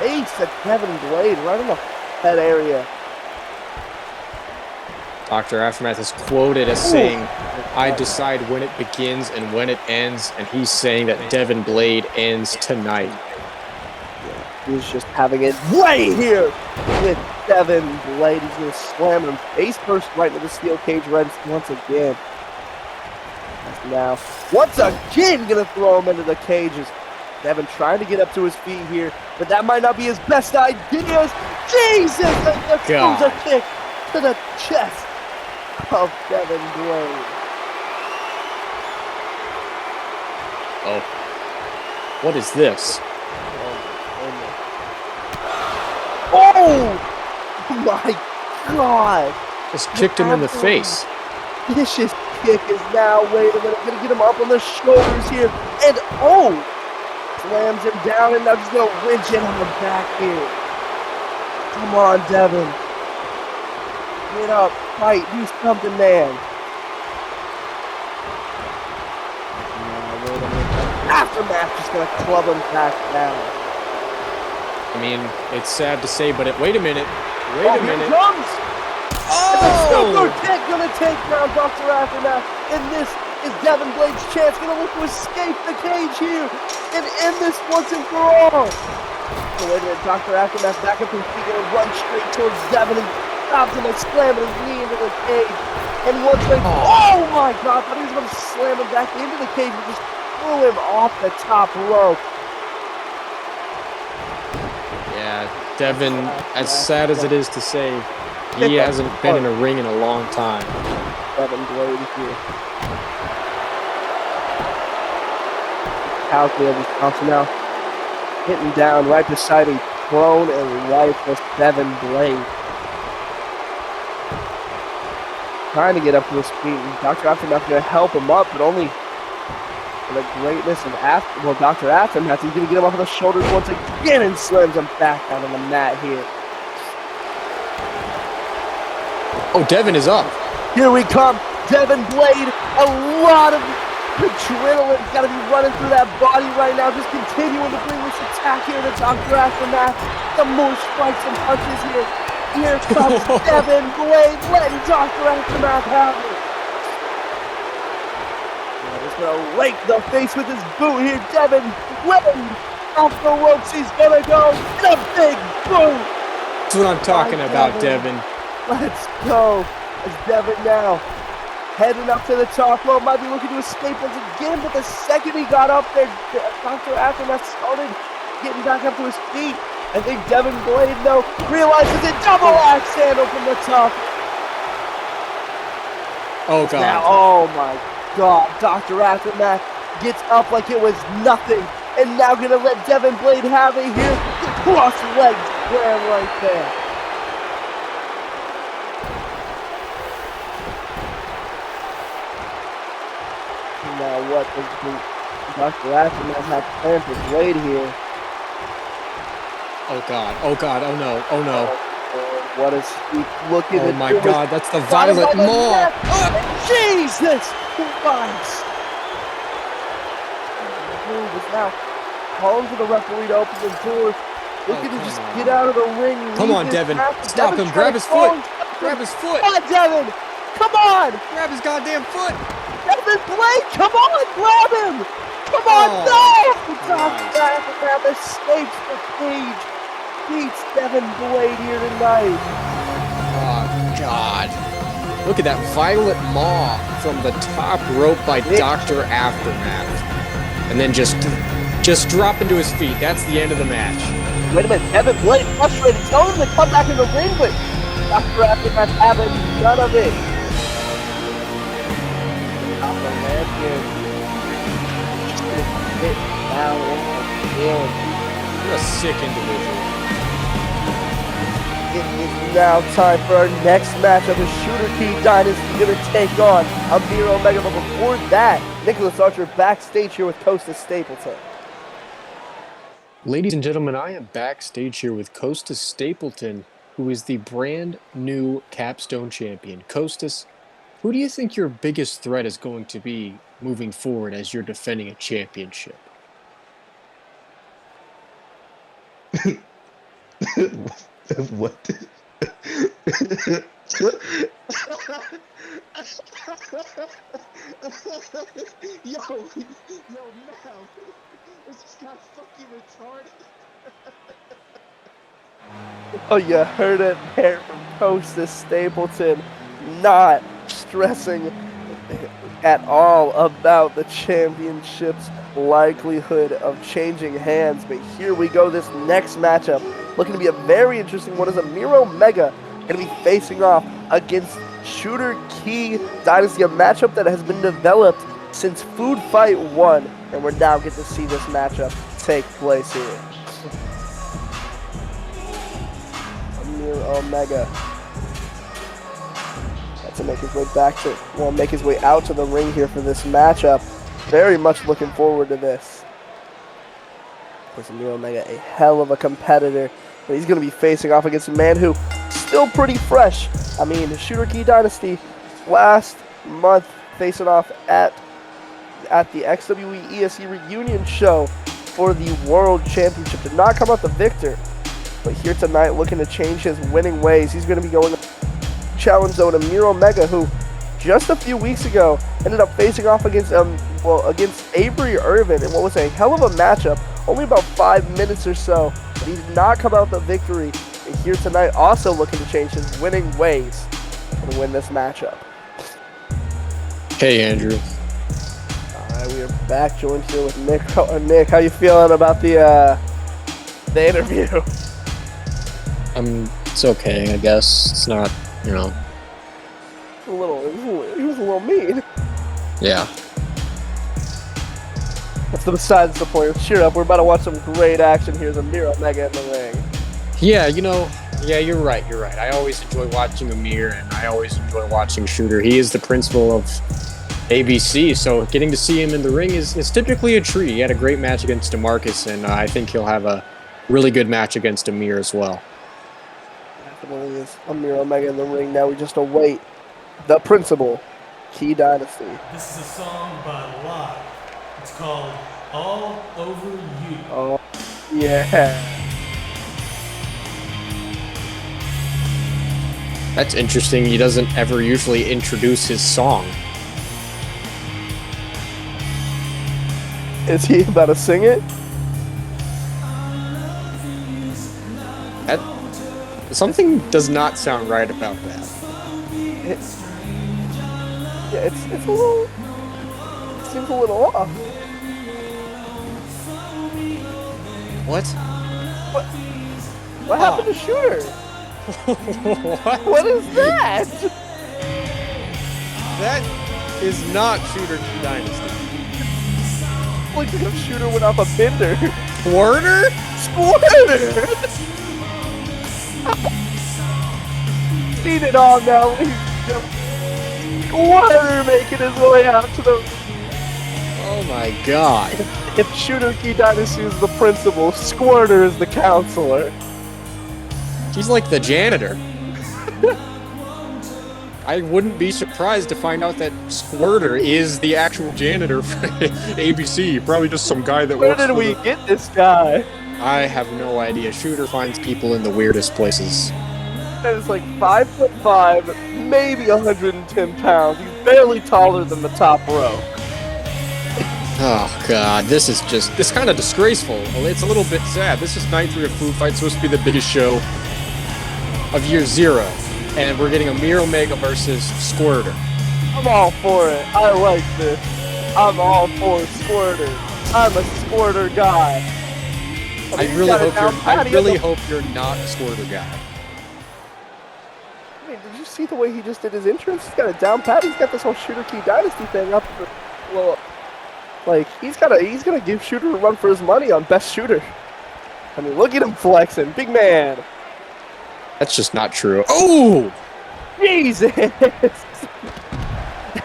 Ace at Devin Blade right in the head area. Dr. Aftermath is quoted as saying, "I decide when it begins and when it ends," and he's saying that Devin Blade ends tonight. He's just having it right here with Devin Blade. He's going to slam him face first right into the steel cage once again. Now, once again, going to throw him into the cages. Devin trying to get up to his feet here, but that might not be his best ideas. Jesus! And throws a kick to the chest of Devin Blade. Oh, what is this? Oh, my God. Just kicked him in the face. Vicious kick is now, wait a minute, gonna get him up on the shoulders here. And oh! Slams him down and now just gonna wrench it on the back here. Come on, Devin. Get up, fight, do something, man. Aftermath just gonna club him back down. I mean, it's sad to say, but wait a minute. Wait a minute. Here comes! Oh! The super kick gonna take down Dr. Aftermath. And this is Devin Blade's chance. Gonna look to escape the cage here and end this once and for all. So wait a minute, Dr. Aftermath back up his feet, gonna run straight towards Devin and stops him and slamming his knee into the cage. And once again, oh my God, I thought he was gonna slam him back into the cage, but just threw him off the top rope. Yeah, Devin, as sad as it is to say, he hasn't been in a ring in a long time. Devin Blade here. Calculated Thompson now hitting down right beside a prone and lifeless Devin Blade. Trying to get up to his feet, and Dr. Aftermath going to help him up, but only for the greatness of Dr. Aftermath. He's going to get him off of the shoulders once again and slams him back down on the mat here. Oh, Devin is up. Here we come, Devin Blade. A lot of adrenaline's got to be running through that body right now. Just continuing to bring this attack here to Dr. Aftermath. Some more strikes and punches here. Here comes Devin Blade, letting Dr. Aftermath have it. He's going to rake the face with his boot here. Devin Blade off the ropes. He's going to go in a big boot. That's what I'm talking about, Devin. Let's go. As Devin now heading up to the top rope, might be looking to escape once again, but the second he got up there, Dr. Aftermath started getting back up to his feet. I think Devin Blade, though, realizes a double axe handle from the top. Oh, God. Now, oh, my God. Dr. Aftermath gets up like it was nothing, and now going to let Devin Blade have it here. Cross legs slam right there. Now what does Dr. Aftermath have planned for Blade here? Oh, God. Oh, God. Oh, no. Oh, no. What is he looking at? Oh, my God. That's the Violet Maw. Jesus Christ. Is now calling for the referee to open the door. Looking to just get out of the ring. Come on, Devin. Stop him. Grab his foot. Grab his foot. Come on, Devin. Come on. Grab his goddamn foot. Devin Blade, come on, grab him! Come on, no! Dr. Aftermath escapes the cage. Beats Devin Blade here tonight. Oh, God. Look at that Violet Maw from the top rope by Dr. Aftermath. And then just drop into his feet. That's the end of the match. Wait a minute, Devin Blade frustrated. Tell him to come back in the ring, but Dr. Aftermath having none of it. You're a sick individual. It is now time for our next matchup. The Shooter Key Dynasty going to take on Amir Omega. But before that, Nicholas Archer backstage here with Costa Stapleton. Ladies and gentlemen, I am backstage here with Costa Stapleton, who is the brand new Capstone Champion. Costas, who do you think your biggest threat is going to be moving forward as you're defending a championship? What? Yo, man, this just got fucking retarded. Oh, you heard it there from Costa Stapleton, not stressing at all about the championship's likelihood of changing hands. But here we go, this next matchup looking to be a very interesting one as Amir Omega going to be facing off against Shooter Key Dynasty, a matchup that has been developed since Food Fight 1, and we're now getting to see this matchup take place here. Amir Omega. To make his way make his way out to the ring here for this matchup. Very much looking forward to this. Of course, Amir Omega, a hell of a competitor, but he's going to be facing off against a man who still pretty fresh. I mean, Shooter Key Dynasty last month facing off at the XWE ESE reunion show for the World Championship. Did not come out the victor, but here tonight looking to change his winning ways. He's going to be going challenge though to Amir Omega, who just a few weeks ago ended up facing off against Avery Irvin in what was a hell of a matchup, only about 5 minutes or so, but he did not come out the victory. And here tonight also looking to change his winning ways and win this matchup. Hey Andrew. Alright, we are back joined here with Nick. Nick, how you feeling about the interview? It's okay, I guess. It's not, you know. He was a little mean. Yeah. That's besides the point. Cheer up, we're about to watch some great action here. Amir Omega in the ring. Yeah, you're right. I always enjoy watching Amir, and I always enjoy watching Shooter. He is the principal of ABC, so getting to see him in the ring is typically a treat. He had a great match against Demarcus, and I think he'll have a really good match against Amir as well. Definitely is Amir Omega in the ring. Now we just await the principal, Key Dynasty. This is a song by Lot. It's called All Over You. Oh, yeah. That's interesting. He doesn't ever usually introduce his song. Is he about to sing it? Something does not sound right about that. It's a little. It seems a little off. What? What happened to Shooter? What is that? That is not Shooter Key Dynasty. Looks like if Shooter went off a bender. Squirter? Squirter! Seen it all now. Squirter making his way out to the. Oh my god. If Shooter Key Dynasty is the principal, Squirter is the counselor. He's like the janitor. I wouldn't be surprised to find out that Squirter is the actual janitor for ABC. Probably just some guy that Where works did for we get this guy? I have no idea. Shooter finds people in the weirdest places. That is like 5'5", maybe 110 pounds. He's barely taller than the top row. Oh god, this kind of disgraceful. It's a little bit sad. This is night 3 of Food Fight, supposed to be the biggest show of year 0. And we're getting Amir Omega versus Squirter. I'm all for it. I like this. I'm all for Squirter. I'm a Squirter guy. I really hope you're not a Squirter guy. I mean, did you see the way he just did his entrance? He's got a down pat. He's got this whole Shooter Key Dynasty thing up. Well, like he's gonna give Shooter a run for his money on Best Shooter. I mean, look at him flexing, big man. That's just not true. Oh! Jesus!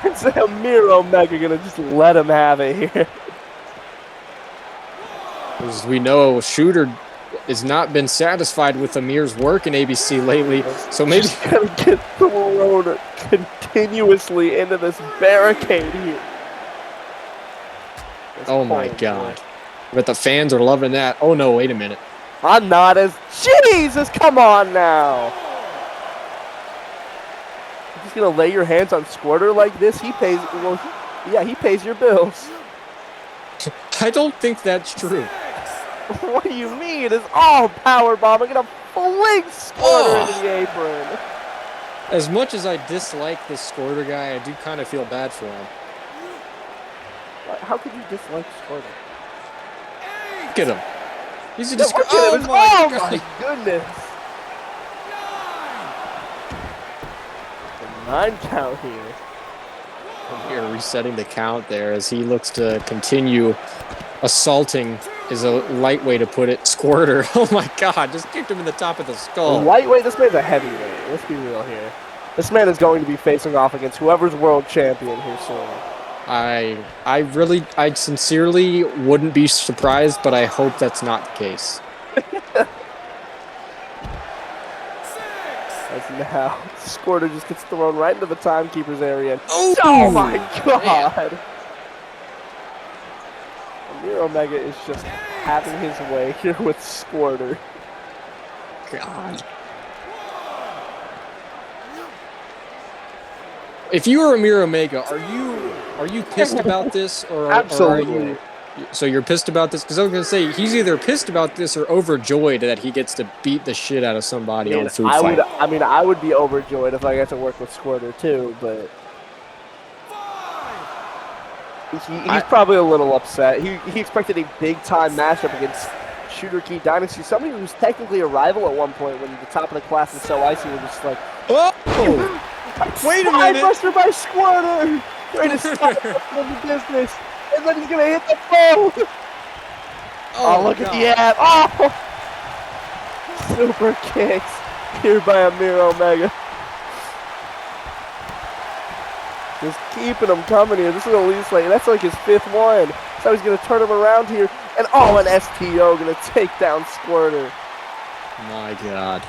It's Amir Omega gonna just let him have it here. As we know, Shooter has not been satisfied with Amir's work in ABC lately, so maybe he's gonna get thrown continuously into this barricade here. Oh my god. But the fans are loving that. Oh no, wait a minute. I'm not as... Jesus, come on now! You're just gonna lay your hands on Squirter like this? He pays... Well, he pays your bills. I don't think that's true. What do you mean? It's all powerbomb. I'm gonna fling Squirter into the apron. As much as I dislike this Squirter guy, I do kind of feel bad for him. How could you dislike Squirter? Look at him. He's a Oh my goodness. The 9 count here. Here, resetting the count there as he looks to continue assaulting is a light way to put it. Squirter. Oh my God, just kicked him in the top of the skull. Lightweight, this man's a heavyweight. Let's be real here. This man is going to be facing off against whoever's world champion here soon. I sincerely wouldn't be surprised, but I hope that's not the case. As now, Squirter just gets thrown right into the timekeeper's area. Oh my God! Amir Omega is just having his way here with Squirter. God. If you were Amir Omega, are you pissed about this, or Absolutely. are you? So you're pissed about this? Because I was gonna say he's either pissed about this or overjoyed that he gets to beat the shit out of somebody on Food Fight. I would be overjoyed if I got to work with Squirter too, but he's probably a little upset. He expected a big time matchup against Shooter Key Dynasty, somebody who was technically a rival at one point when the top of the class is so icy. We're just like, oh, wait a minute! Buster by Squirter, trying to stop him in the business, and then he's gonna hit the phone. Oh, look at the ab! Oh, super kicks here by Amir Omega. Just keeping him coming here. This is at least that's like his 5th one. So he's gonna turn him around here, and an STO gonna take down Squirter. My God.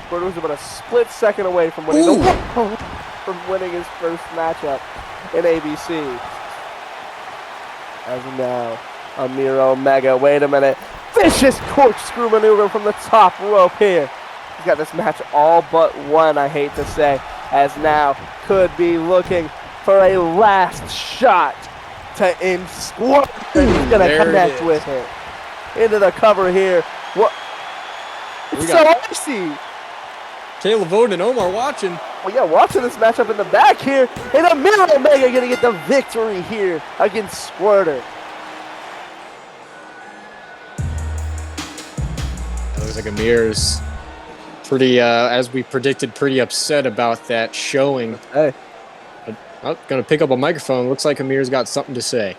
Squirter was about a split second away from winning his first matchup in ABC. As of now, Amir Omega, wait a minute. Vicious corkscrew maneuver from the top rope here. He's got this match all but won, I hate to say, as now could be looking for a last shot to end Squirter. He's going to connect with it. Into the cover here. What? It's so icy. Caleb Voden and Omar watching. Well, yeah, watching this matchup in the back here. And Amir Omega going to get the victory here against Squirter. It looks like Amir's pretty, as we predicted, pretty upset about that showing. Hey. Oh, gonna pick up a microphone. Looks like Amir's got something to say.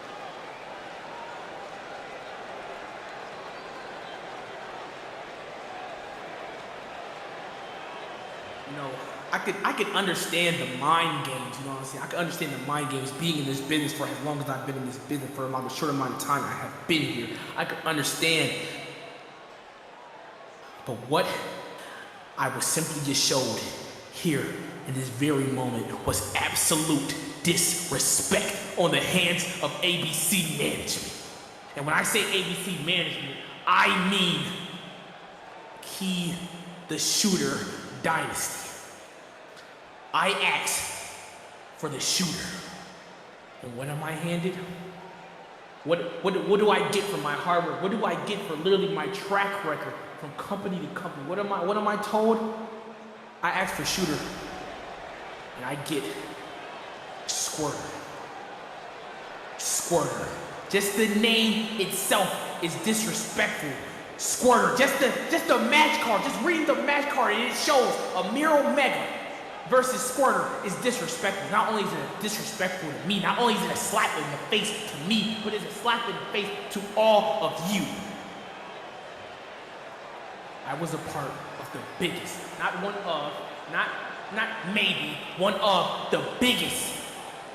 I could understand the mind games, you know what I'm saying? I could understand the mind games being in this business for as long as I've been in this business, for a short amount of time I have been here. I could understand. But what I was simply just showed here in this very moment was absolute disrespect on the hands of ABC management. And when I say ABC management, I mean Key the Shooter Dynasty. I asked for the shooter. And what am I handed? What do I get for my hard work? What do I get for literally my track record from company to company? What am I told? I asked for shooter. And I get Squirter. Squirter. Just the name itself is disrespectful. Squirter. Just the match card. Just reading the match card and it shows Amir Omega versus Squirter is disrespectful. Not only is it disrespectful to me, not only is it a slap in the face to me, but it's a slap in the face to all of you. I was a part of the biggest, not one of, not maybe, one of the biggest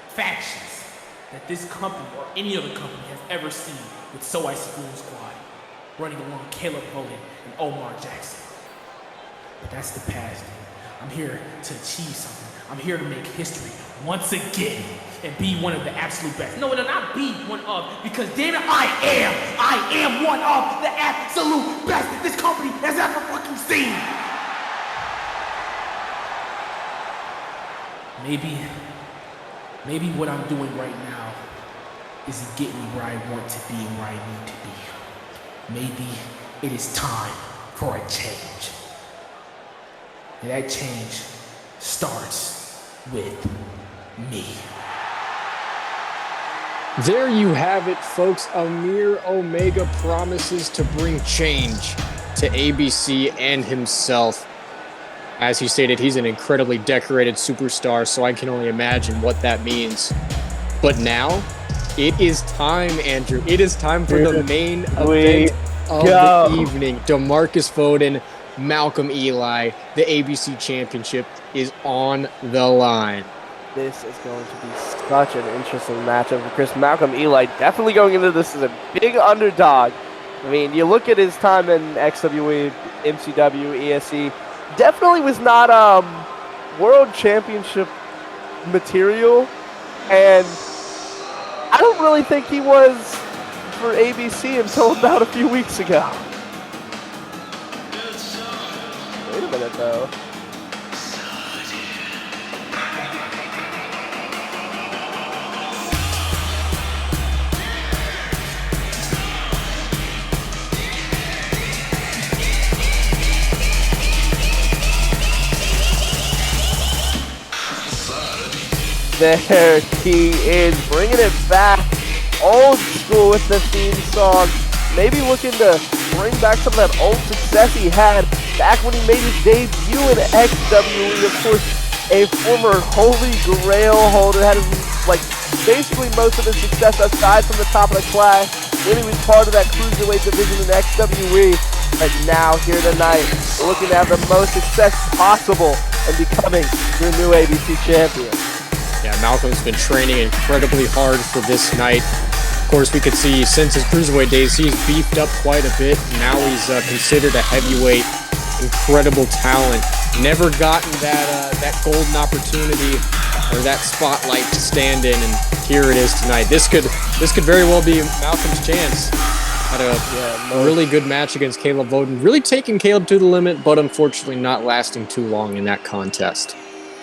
factions that this company or any other company has ever seen with So Icy Goon Squad, running along Caleb Voden and Omar Jackson. But that's the past. I'm here to achieve something. I'm here to make history once again and be one of the absolute best. No, not be one of, because damn it, I am one of the absolute best this company has ever fucking seen. Maybe what I'm doing right now isn't getting me where I want to be and where I need to be. Maybe it is time for a change. And that change starts with me. There you have it, folks. Amir Omega promises to bring change to ABC and himself. As he stated, he's an incredibly decorated superstar, so I can only imagine what that means. But now, It is time, Andrew. It is time for the main we event of go. the evening. Demarcus Voden, Malcolm Eli, the ABC Championship is on the line. This is going to be such an interesting matchup for Chris. Malcolm Eli definitely going into this as a big underdog. I mean, you look at his time in XWE, MCW, ESE, definitely was not world championship material, and I don't really think he was for ABC until about a few weeks ago. Wait a minute, though. There he is, bringing it back, old school with the theme song. Maybe looking to bring back some of that old success he had back when he made his debut in XWE. Of course, a former Holy Grail holder, had basically most of his success aside from the top of the class when he was part of that cruiserweight division in XWE. But now here tonight, looking to have the most success possible and becoming your new ABC champion. Yeah, Malcolm's been training incredibly hard for this night. Of course, we could see since his cruiserweight days, he's beefed up quite a bit. Now he's considered a heavyweight. Incredible talent. Never gotten that golden opportunity or that spotlight to stand in, and here it is tonight. This could very well be Malcolm's chance. Had a really good match against Caleb Voden. Really taking Caleb to the limit, but unfortunately not lasting too long in that contest.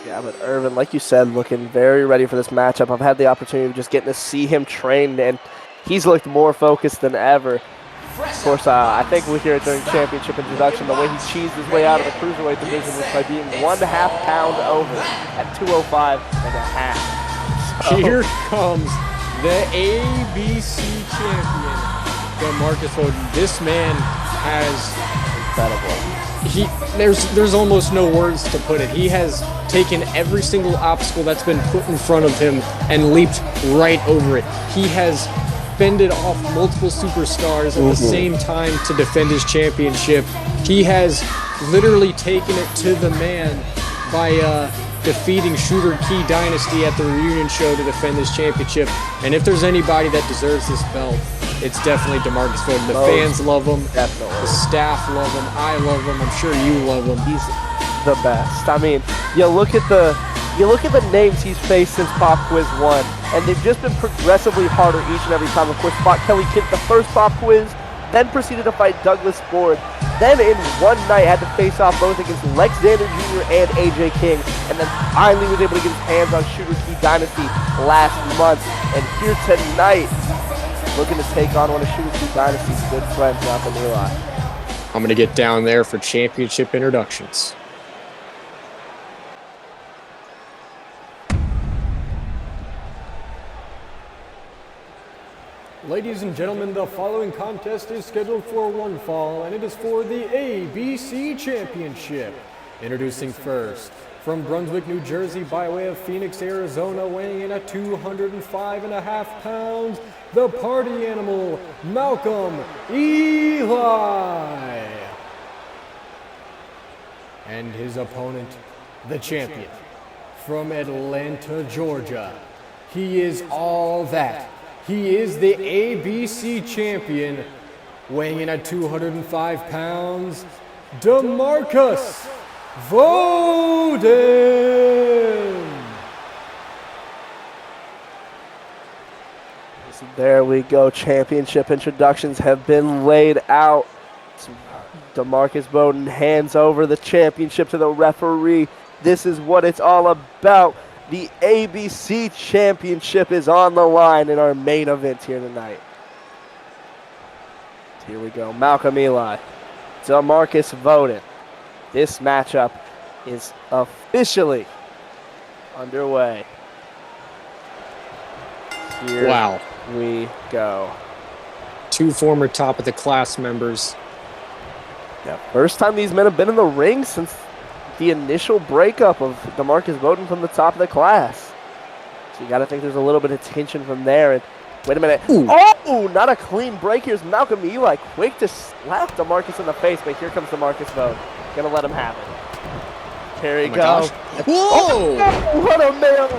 Yeah, but Irvin, like you said, looking very ready for this matchup. I've had the opportunity of just getting to see him train, and he's looked more focused than ever. Of course, I think we hear it during championship introduction, the way he cheesed his way out of the cruiserweight division was by being 1.5 pound over at 205 and a half. So, here comes the ABC champion, Demarcus Voden. This man has incredible. There's almost no words to put it. He has taken every single obstacle that's been put in front of him and leaped right over it. He has fended off multiple superstars at the same time to defend his championship. He has literally taken it to the man by defeating Shooter Key Dynasty at the reunion show to defend his championship. And if there's anybody that deserves this belt, it's definitely Demarcus Voden. The fans love him. Definitely. The staff love him. I love him. I'm sure you love him. He's the best. I mean, you look at the names he's faced since Pop Quiz 1, and they've just been progressively harder each and every time. Of course, fought Kelly Kidd the first Pop Quiz, then proceeded to fight Douglas Ford. Then in one night had to face off both against Alexander Jr. and AJ King, and then finally was able to get his hands on Shooter Key Dynasty last month. And here tonight, looking to take on one of Shooter Key Dynasty's good friends, Malcolm Eli. I'm going to get down there for championship introductions. Ladies and gentlemen, the following contest is scheduled for one fall, and it is for the ABC Championship. Introducing first, from Brunswick, New Jersey, by way of Phoenix, Arizona, weighing in at 205.5 pounds, the party animal, Malcolm Eli. And his opponent, the champion, from Atlanta, Georgia. He is all that. He is the ABC champion, weighing in at 205 pounds, Demarcus Voden. There we go. Championship introductions have been laid out. Demarcus Voden hands over the championship to the referee. This is what it's all about. The ABC Championship is on the line in our main event here tonight. Here we go. Malcolm Eli, Demarcus Voden. This matchup is officially underway. Here we go. Two former top of the class members. Yeah, first time these men have been in the ring since the initial breakup of Demarcus Voden from the top of the class. So you got to think there's a little bit of tension from there. And Wait a minute. Ooh. Oh, not a clean break. Here's Malcolm Eli, quick to slap Demarcus in the face, but here comes Demarcus Voden. Gonna let him have it. Here he Oh my goes. gosh. Whoa! Oh, what a man! What a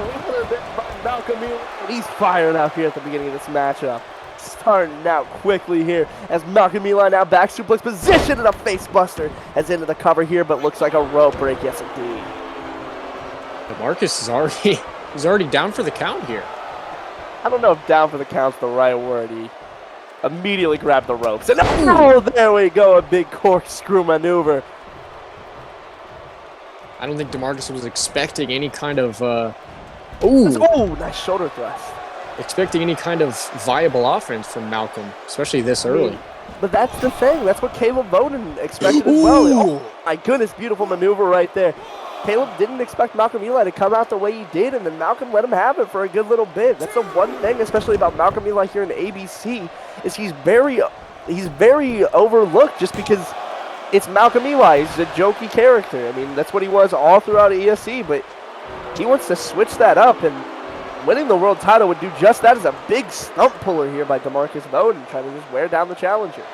man by Malcolm Eli. He's fired up here at the beginning of this matchup. Starting out quickly here as Malcolm Eli now back suplex position and a face buster has into the cover here, but looks like a rope break. Yes, indeed. Demarcus is already down for the count here. I don't know if down for the count's the right word. He immediately grabbed the ropes. And oh, there we go. A big corkscrew maneuver. I don't think Demarcus was expecting any kind of Nice shoulder thrust. expecting any kind of viable offense from Malcolm, especially this early. But that's the thing. That's what Caleb Voden expected as well. Oh, my goodness, beautiful maneuver right there. Caleb didn't expect Malcolm Eli to come out the way he did, and then Malcolm let him have it for a good little bit. That's the one thing, especially about Malcolm Eli here in ABC, is he's very overlooked just because it's Malcolm Eli. He's a jokey character. I mean, that's what he was all throughout ESC, but he wants to switch that up, and winning the world title would do just that as a big stump puller here by Demarcus Voden, trying to just wear down the challenger.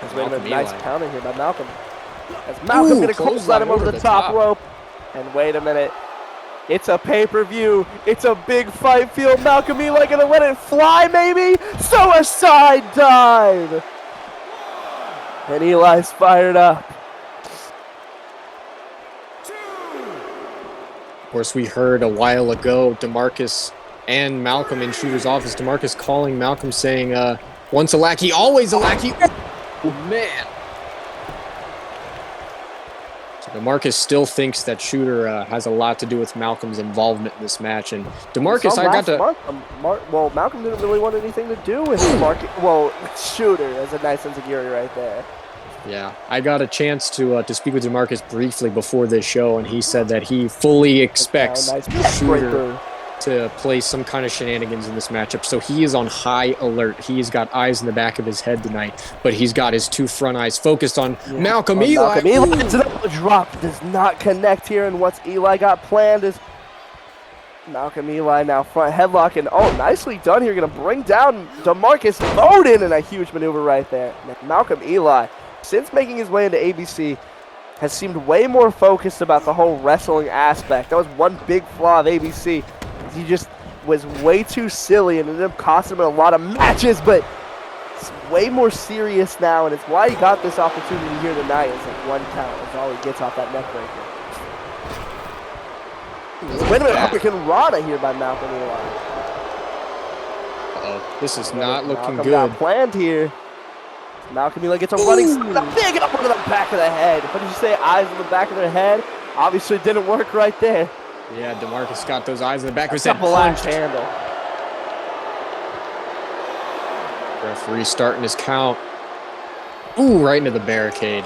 That's a nice counter here by Malcolm. As Malcolm going to clothesline him over the top rope. And wait a minute. It's a pay-per-view. It's a big fight field. Malcolm Eli going to let it fly, maybe? Suicide dive! And Eli's fired up. Of course, we heard a while ago Demarcus and Malcolm in Shooter's office. Demarcus calling Malcolm saying, once a lackey, always a lackey. Oh, man. So Demarcus still thinks that Shooter has a lot to do with Malcolm's involvement in this match. And Demarcus, I got to... Well, Malcolm didn't really want anything to do with Shooter. That's a nice insecurity right there. Yeah, I got a chance to speak with Demarcus briefly before this show, and he said that he fully expects Shooter to play some kind of shenanigans in this matchup. So he is on high alert. He's got eyes in the back of his head tonight, but he's got his two front eyes focused on Malcolm Eli. Malcolm Eli drop does not connect here, and what's Eli got planned is Malcolm Eli now front headlock, and nicely done here. Going to bring down Demarcus Voden in a huge maneuver right there. Malcolm Eli, since making his way into ABC, has seemed way more focused about the whole wrestling aspect. That was one big flaw of ABC. He just was way too silly and ended up costing him a lot of matches, but it's way more serious now, and it's why he got this opportunity here tonight. It's like one count. That's all he gets off that neck breaker. Wait a minute, Hurricane Rana here by Malcolm Eli. Uh-oh, this is not looking Malcolm good. got planned here. Malcolm Eli gets a running a big up into the back of the head. What did you say? Eyes in the back of their head? Obviously didn't work right there. Yeah, Demarcus got those eyes in the back of his head. Punched handle. Referee starting his count. Ooh, right into the barricade.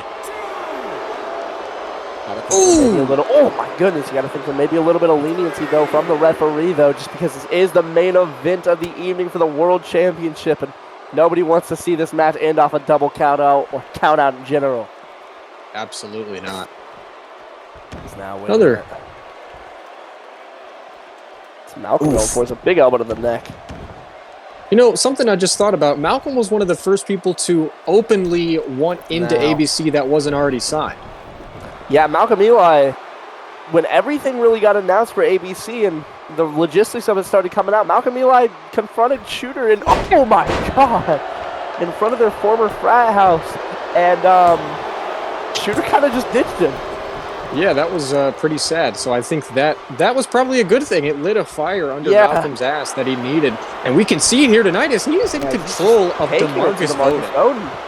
Ooh. Oh my goodness, you got to think there may be a little bit of leniency though from the referee though, just because this is the main event of the evening for the World Championship, and nobody wants to see this match end off a double count out or count out in general. Absolutely not. Now Another. It's Malcolm going for a big elbow to the neck. You know, something I just thought about, Malcolm was one of the first people to openly want into ABC that wasn't already signed. Yeah, Malcolm Eli, when everything really got announced for ABC and the logistics of it started coming out, Malcolm Eli confronted Shooter in, oh my God, in front of their former frat house, and Shooter kind of just ditched him. Yeah, that was pretty sad. So I think that was probably a good thing. It lit a fire under Malcolm's ass that he needed. And we can see it here tonight as he is in control of Demarcus Voden.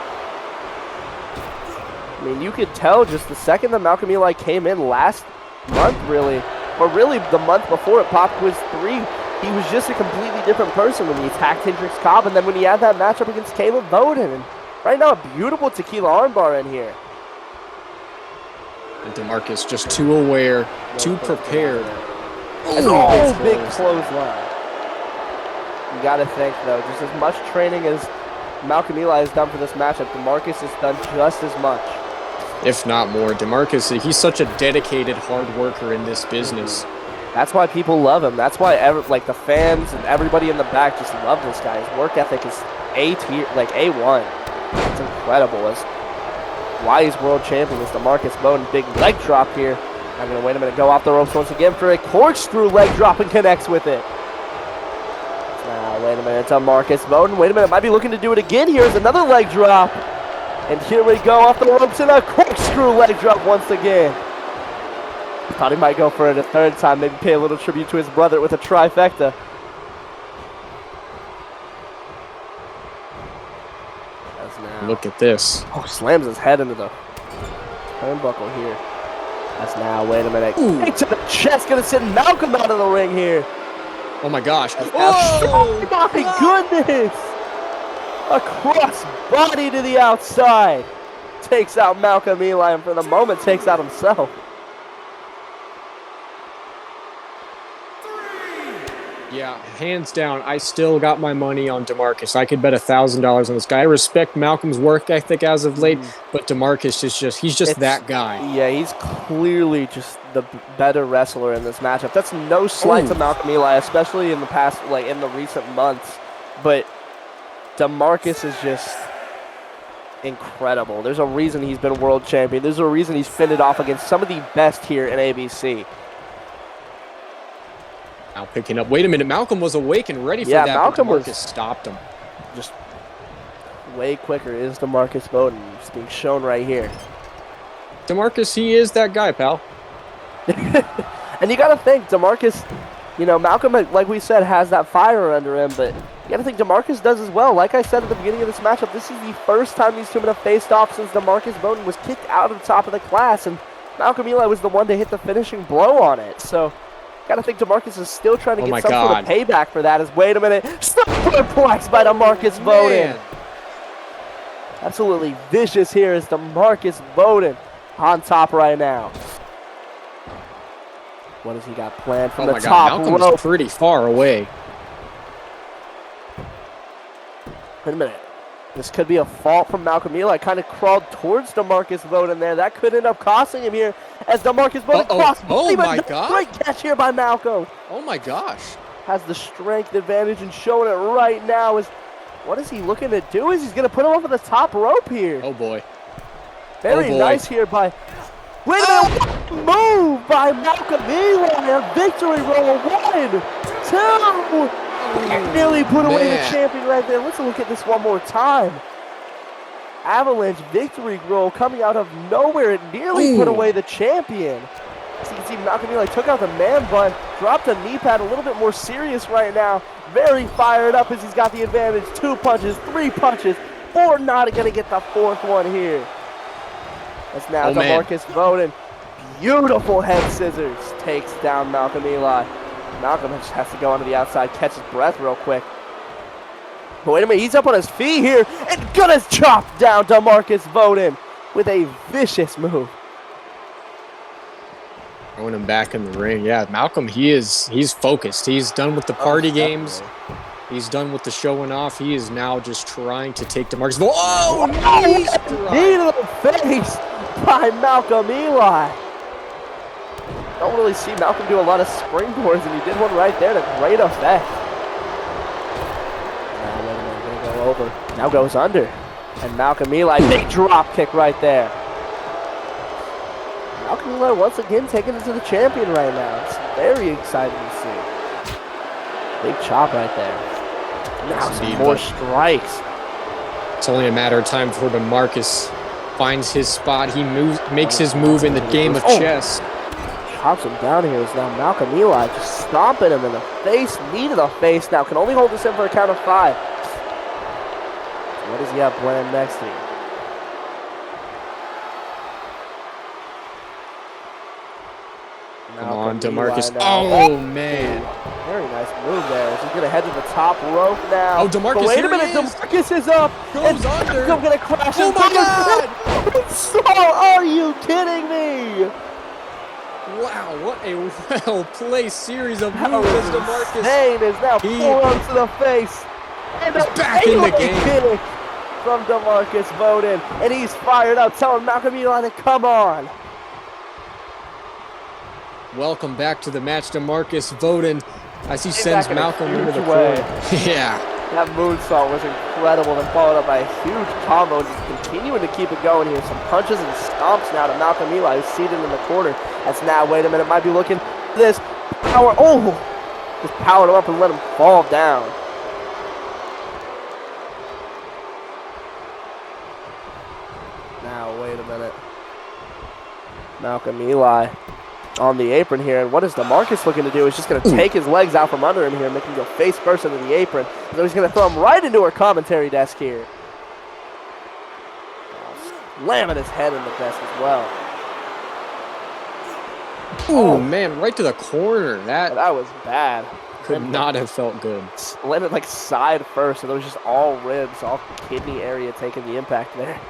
I mean, you could tell just the second that Malcolm Eli came in last month, really, or really the month before at Pop Quiz 3, he was just a completely different person when he attacked Hendrix Cobb, and then when he had that matchup against Caleb Voden. And right now, a beautiful tequila armbar in here. And Demarcus just too aware, too prepared. Big clothesline. You got to think, though, just as much training as Malcolm Eli has done for this matchup, Demarcus has done just as much. If not more. Demarcus, he's such a dedicated hard worker in this business. That's why people love him. That's why the fans and everybody in the back just love this guy. His work ethic is A tier, like A1. It's incredible. As why he's world champion is Demarcus Voden. Big leg drop here. I'm gonna wait a minute. Go off the ropes once again for a corkscrew leg drop and connects with it. Now wait a minute. Demarcus Voden. Wait a minute. Might be looking to do it again. Here's another leg drop. And here we go off the ropes and a corkscrew leg drop once again. Thought he might go for it a third time, maybe pay a little tribute to his brother with a trifecta. Look at this. Oh, slams his head into the turnbuckle here. That's now, wait a minute. Kick to the chest, gonna send Malcolm out of the ring here. Oh my gosh. Oh my goodness! A cross body to the outside. Takes out Malcolm Eli and for the moment takes out himself. Yeah, hands down, I still got my money on Demarcus. I could bet $1,000 on this guy. I respect Malcolm's work ethic as of late, but Demarcus is he's just that guy. Yeah, he's clearly just the better wrestler in this matchup. That's no slight to Malcolm Eli, especially in the past, like in the recent months. But Demarcus is just incredible. There's a reason he's been world champion. There's a reason he's fended off against some of the best here in ABC. Now picking up. Wait a minute. Malcolm was awake and ready for that. Malcolm but Demarcus stopped him. Just way quicker is Demarcus Voden. Just being shown right here. Demarcus, he is that guy, pal. And you got to think, Demarcus, you know, Malcolm, like we said, has that fire under him, but you got to think Demarcus does as well. Like I said at the beginning of this matchup, this is the first time these two men have faced off since Demarcus Voden was kicked out of the top of the class, and Malcolm Eli was the one to hit the finishing blow on it. So gotta think Demarcus is still trying to get some sort of payback for that. Wait a minute, superplex by Demarcus Voden. Absolutely vicious here is Demarcus Voden on top right now. What has he got planned from the top rope? Malcolm's pretty far away. Wait a minute. This could be a fault from Malcolm Eli. Kind of crawled towards Demarcus Voden there. That could end up costing him here as Demarcus Voden crossed. Oh my God. Great catch here by Malcolm. Oh my gosh. Has the strength advantage and showing it right now. What is he looking to do? He's going to put him up on the top rope here. Oh boy. Very nice here by... Wait a minute. Move by Malcolm Eli. A victory roll. 1, 2... Nearly put away the champion right there. Let's look at this one more time. Avalanche victory roll coming out of nowhere. It nearly put away the champion. As you can see, Malcolm Eli took out the man bun, dropped a knee pad, a little bit more serious right now. Very fired up as he's got the advantage. 2 punches, 3 punches, 4 not going to get the 4th one here. That's now Demarcus Voden. Beautiful head scissors takes down Malcolm Eli. Malcolm just has to go onto the outside, catch his breath real quick. But wait a minute, he's up on his feet here and gonna chop down Demarcus Voden with a vicious move. Throwing him back in the ring. Yeah, Malcolm, he's focused. He's done with the party games. He's done with the showing off. He is now just trying to take Demarcus Voden. Oh, knee to the face by Malcolm Eli. Don't really see Malcolm do a lot of springboards, and he did one right there to great effect. Now, wait a minute, gonna go over. Now goes under. And Malcolm Eli, big drop kick right there. Malcolm Eli once again taking it to the champion right now. It's very exciting to see. Big chop right there. Now some more strikes. It's only a matter of time before Demarcus finds his spot. He makes his move in the game of chess. Chops him down here is now Malcolm Eli just stomping him in the face, knee to the face now. Can only hold this in for a count of 5. So what does he have planned next here? Come on, Demarcus. Oh, man. Very nice move there. He's going to head to the top rope now. Oh, Demarcus, wait a minute. Demarcus is up. Goes under. I'm going to crash. Oh, my God. So, are you kidding me? Wow, what a well-placed series of moves as Demarcus. Zane is now forearm to the face. And a back in the game. Kick from Demarcus Voden. And he's fired up, telling Malcolm Eli to come on. Welcome back to the match, Demarcus Voden, as he Came sends back in a Malcolm into the huge way. corner. Yeah. That moonsault was incredible, then followed up by a huge combo, just continuing to keep it going here. Some punches and stomps now to Malcolm Eli, who's seated in the corner. That's now, wait a minute, might be looking for this power. Oh! Just powered him up and let him fall down. Now, wait a minute. Malcolm Eli on the apron here, and what is Demarcus looking to do? Is just going to take his legs out from under him here, make him go face first into the apron. So he's going to throw him right into her commentary desk here. Slamming his head in the desk as well. Oh man, right to the corner. That was bad. could not have felt good. Landed like side first, and it was just all ribs, all kidney area taking the impact there.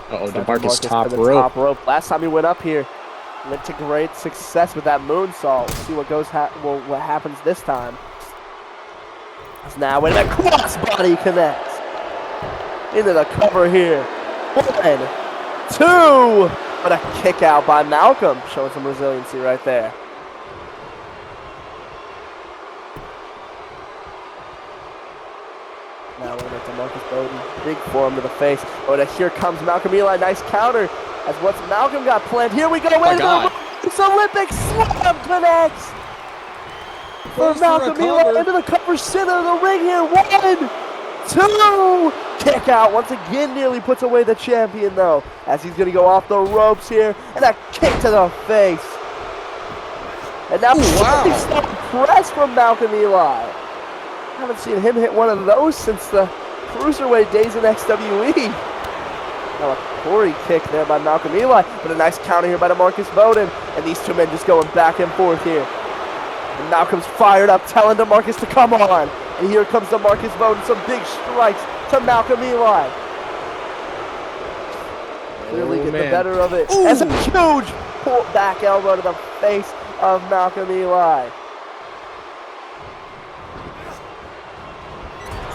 Uh-oh, So Demarcus top to the rope. top rope. Last time he went up here, went to great success with that moonsault. We'll see what goes what happens this time. Now, wait a minute, crossbody connects into the cover here. 1, 2, but a kick out by Malcolm, showing some resiliency right there. Now we're going to Demarcus Voden, big forearm to the face. Oh, here comes Malcolm Eli, nice counter. As what's Malcolm got planned. Here we go. Oh my into God. It's Olympic slam connects. For Goes for a Malcolm Eli cover. into the cover center of the ring here. 1, 2, kick out. Once again, nearly puts away the champion though, as he's going to go off the ropes here, and a kick to the face. And now press from Malcolm Eli. Haven't seen him hit one of those since the cruiserweight days in XWE. Now a Corey kick there by Malcolm Eli, but a nice counter here by Demarcus Voden, and these two men just going back and forth here. And Malcolm's fired up, telling Demarcus to come on. And here comes Demarcus Voden, some big strikes to Malcolm Eli. Clearly getting the better of it. As a huge pull back elbow to the face of Malcolm Eli.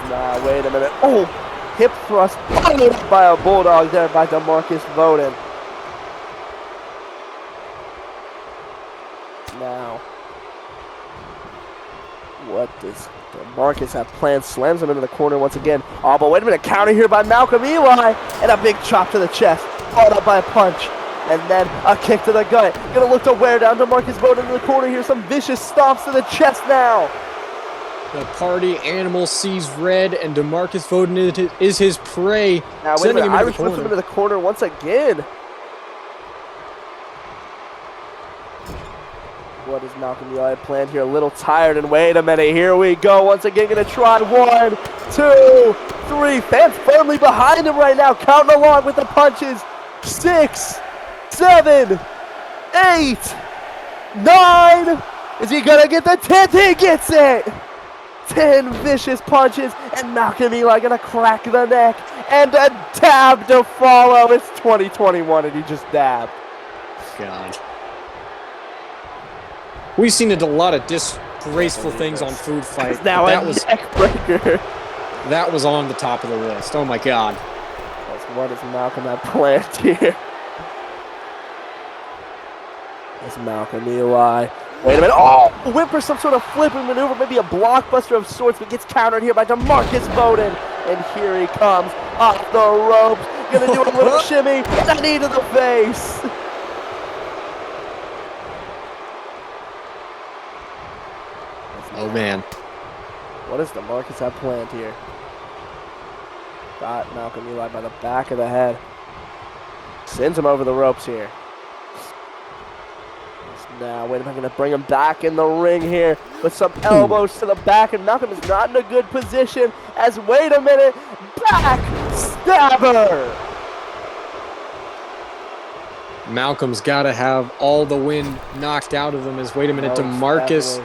Nah, wait a minute. Oh, hip thrust followed by a bulldog there by Demarcus Voden. Now, what does Demarcus have planned? Slams him into the corner once again. Oh, but wait a minute. Counter here by Malcolm Eli. And a big chop to the chest. Followed up by a punch. And then a kick to the gut. Gonna look to wear down Demarcus Voden in the corner here. Some vicious stomps to the chest now. The party animal sees red, and Demarcus Voden is his prey. Now, wait a minute. Irish puts him into the corner once again. What is Malcolm Eli planned here? A little tired, and wait a minute. Here we go. Once again, going to try 1, 2, 3. Fans firmly behind him right now, counting along with the punches. 6, 7, 8, 9. Is he going to get the 10th? He gets it. 10 vicious punches, and Malcolm Eli gonna crack the neck, and a dab to follow. It's 2021, and he just dabbed. God. We've seen a lot of disgraceful things on Food Fight. Now that a was neck breaker. that was on the top of the list. Oh my God. What does Malcolm have planned here? It's Malcolm Eli. Wait a minute. Oh! Whimper some sort of flipping maneuver, maybe a blockbuster of sorts, but gets countered here by Demarcus Voden. And here he comes off the ropes. Gonna do a little shimmy and a knee to the face. Oh man. What does Demarcus have planned here? Got Malcolm Eli by the back of the head. Sends him over the ropes here. Now, wait a minute, I'm going to bring him back in the ring here with some elbows to the back, and Malcolm is not in a good position as, wait a minute, back stabber! Malcolm's got to have all the wind knocked out of him as, wait a minute, Demarcus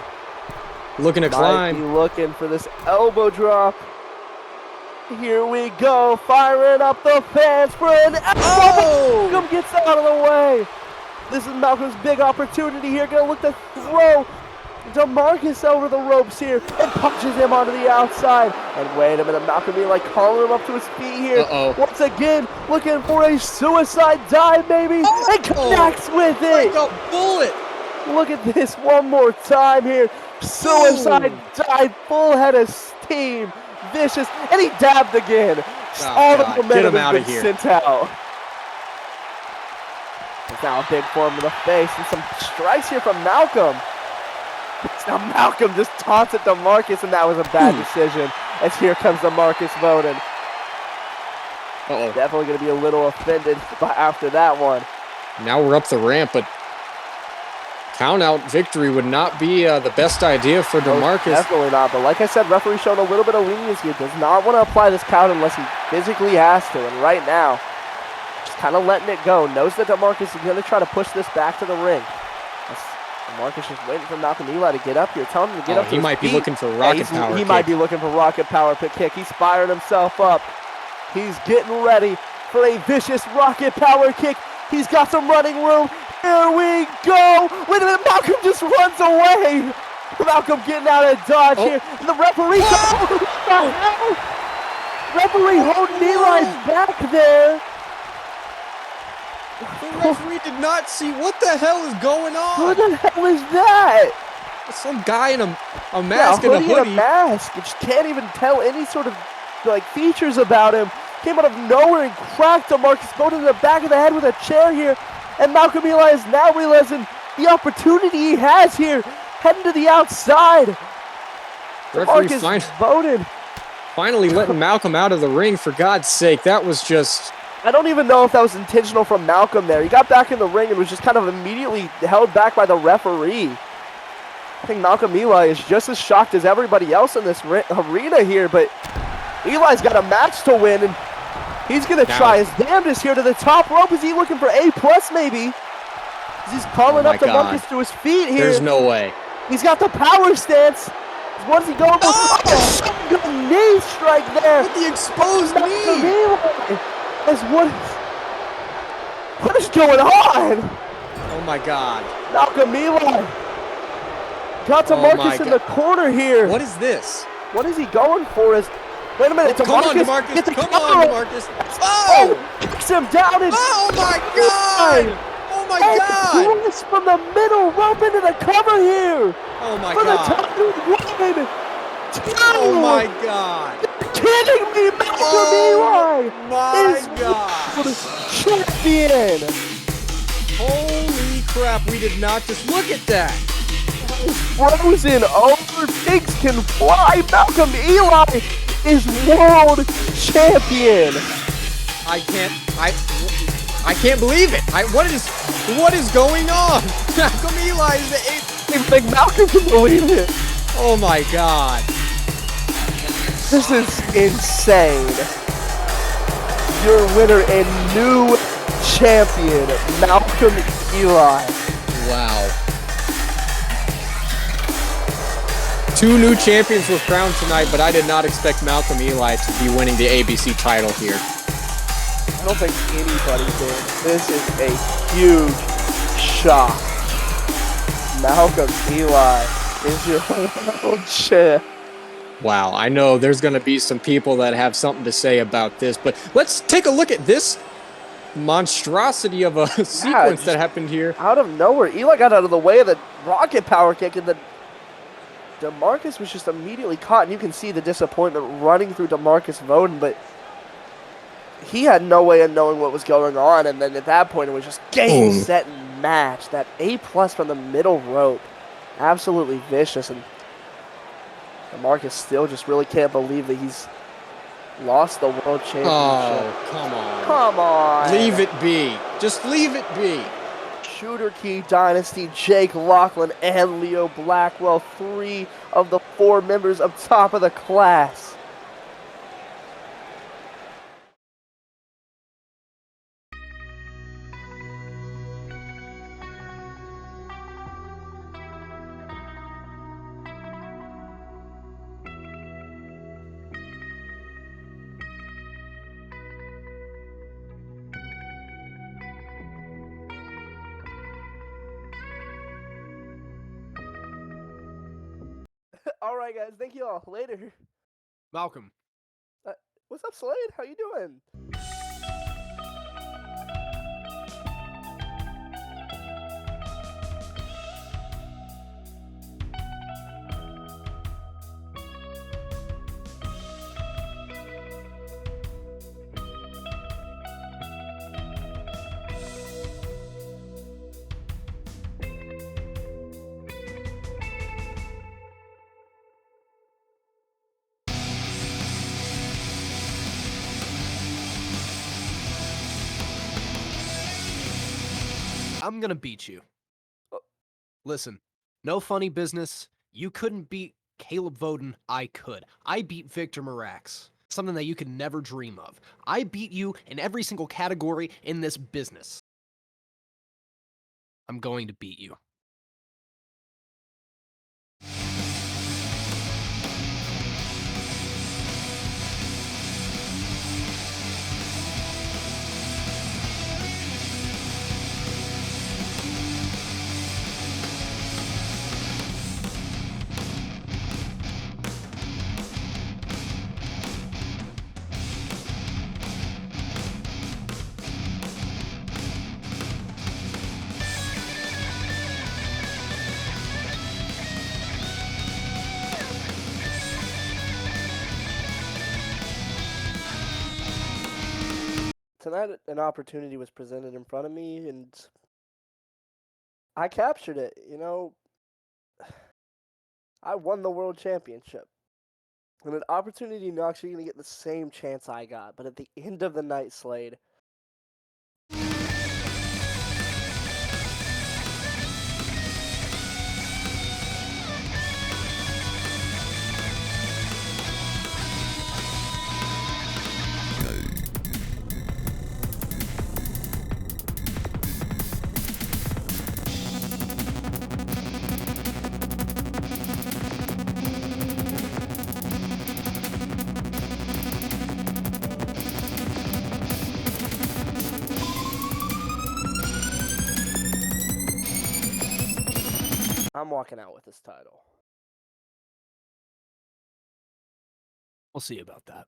looking to climb. Might be looking for this elbow drop. Here we go, firing up the fans for an elbow. Oh! Malcolm gets out of the way. This is Malcolm's big opportunity here. Gonna look to throw Demarcus over the ropes here and punches him onto the outside. And wait a minute, Malcolm Eli calling him up to his feet here. Once again, looking for a suicide dive, maybe, and connects with it. Like a bullet. Look at this one more time here. Suicide dive, full head of steam, vicious, and he dabbed again. All the momentum Get him has out been of here. sent out. There's now a big form in the face and some strikes here from Malcolm. Now Malcolm just taunts at Demarcus, and that was a bad decision. As here comes Demarcus Voden. Uh-oh. Definitely going to be a little offended after that one. Now we're up the ramp, but count-out victory would not be the best idea for Demarcus. Definitely not, but like I said, referee showing a little bit of leniency. Does not want to apply this count unless he physically has to, and right now, just kind of letting it go. Knows that Demarcus is going to try to push this back to the ring. Demarcus just waiting for Malcolm Eli to get up here, telling him to get up to he his might be feet. looking for rocket power He kick. might be looking for rocket power kick. He's firing himself up. He's getting ready for a vicious rocket power kick. He's got some running room. Here we go. Wait a minute, Malcolm just runs away. Malcolm getting out of dodge here. And the referee referee holding Eli's back there. The referee did not see. What the hell is going on? What the hell is that? Some guy in a mask and a And a hoodie. mask. You just can't even tell any sort of features about him. Came out of nowhere and cracked Demarcus Voden in the back of the head with a chair here. And Malcolm Eli is now realizing the opportunity he has here, heading to the outside. Referee Demarcus Voden. finally letting Malcolm out of the ring, for God's sake. That was just... I don't even know if that was intentional from Malcolm there. He got back in the ring and was just kind of immediately held back by the referee. I think Malcolm Eli is just as shocked as everybody else in this arena here, but Eli's got a match to win, and he's going to try his damnedest here to the top rope. Is he looking for A+ maybe? He's calling up Demarcus to his feet here. There's no way. He's got the power stance. What is he going for? Oh, good knee strike there. With the exposed knee. What is going on? Oh my God. Malcolm Eli got Demarcus in the corner here. What is this? What is he going for? Wait a minute, Come on, Demarcus. Demarcus. Come on, Demarcus. Oh! Kicks him down and oh my God! Oh my God! Twist from the middle rope into the cover here. Oh my For God! the top one. Oh my God! Kidding me, Malcolm Eli My is God! champion. Holy crap! We did not just look at that. Frozen over, pigs can fly. Malcolm Eli is world champion. I can't believe it. What is going on? Malcolm Eli is the eighth. I think Malcolm can believe it. Oh my God! This is insane. Your winner and new champion, Malcolm Eli. Wow. 2 new champions were crowned tonight, but I did not expect Malcolm Eli to be winning the ABC title here. I don't think anybody did. This is a huge shock. Malcolm Eli is your world champ. Wow, I know there's going to be some people that have something to say about this, but let's take a look at this monstrosity of a sequence that happened here. Out of nowhere, Eli got out of the way of the rocket power kick, and then Demarcus was just immediately caught, and you can see the disappointment running through Demarcus Voden, but he had no way of knowing what was going on, and then at that point it was just game, set, and match. That A+ from the middle rope. Absolutely vicious, and Demarcus still just really can't believe that he's lost the world championship. Oh, come on. Come on. Leave it be. Just leave it be. Shooter Key Dynasty, Jake Lachlan, and Leo Blackwell, 3 of the 4 members up top of the class. All right, guys. Thank you all. Later. Malcolm. What's up, Slade? How you doing? I'm gonna beat you. Listen, no funny business. You couldn't beat Caleb Voden. I could. I beat Victor Marax. Something that you could never dream of. I beat you in every single category in this business. I'm going to beat you. Tonight, an opportunity was presented in front of me, and I captured it. You know, I won the world championship. And an opportunity knocks you going to get the same chance I got. But at the end of the night, Slade, I'm walking out with this title. We'll see about that.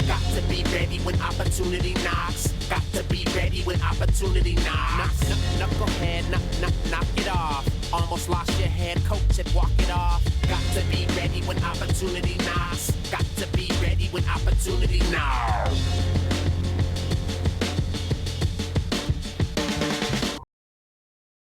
Got to be ready when opportunity knocks. Got to be ready when opportunity knocks. Knucklehead, knock it off. Almost lost your head, coach it, walk it off. Got to be ready when opportunity knocks. Got to be ready when opportunity knocks.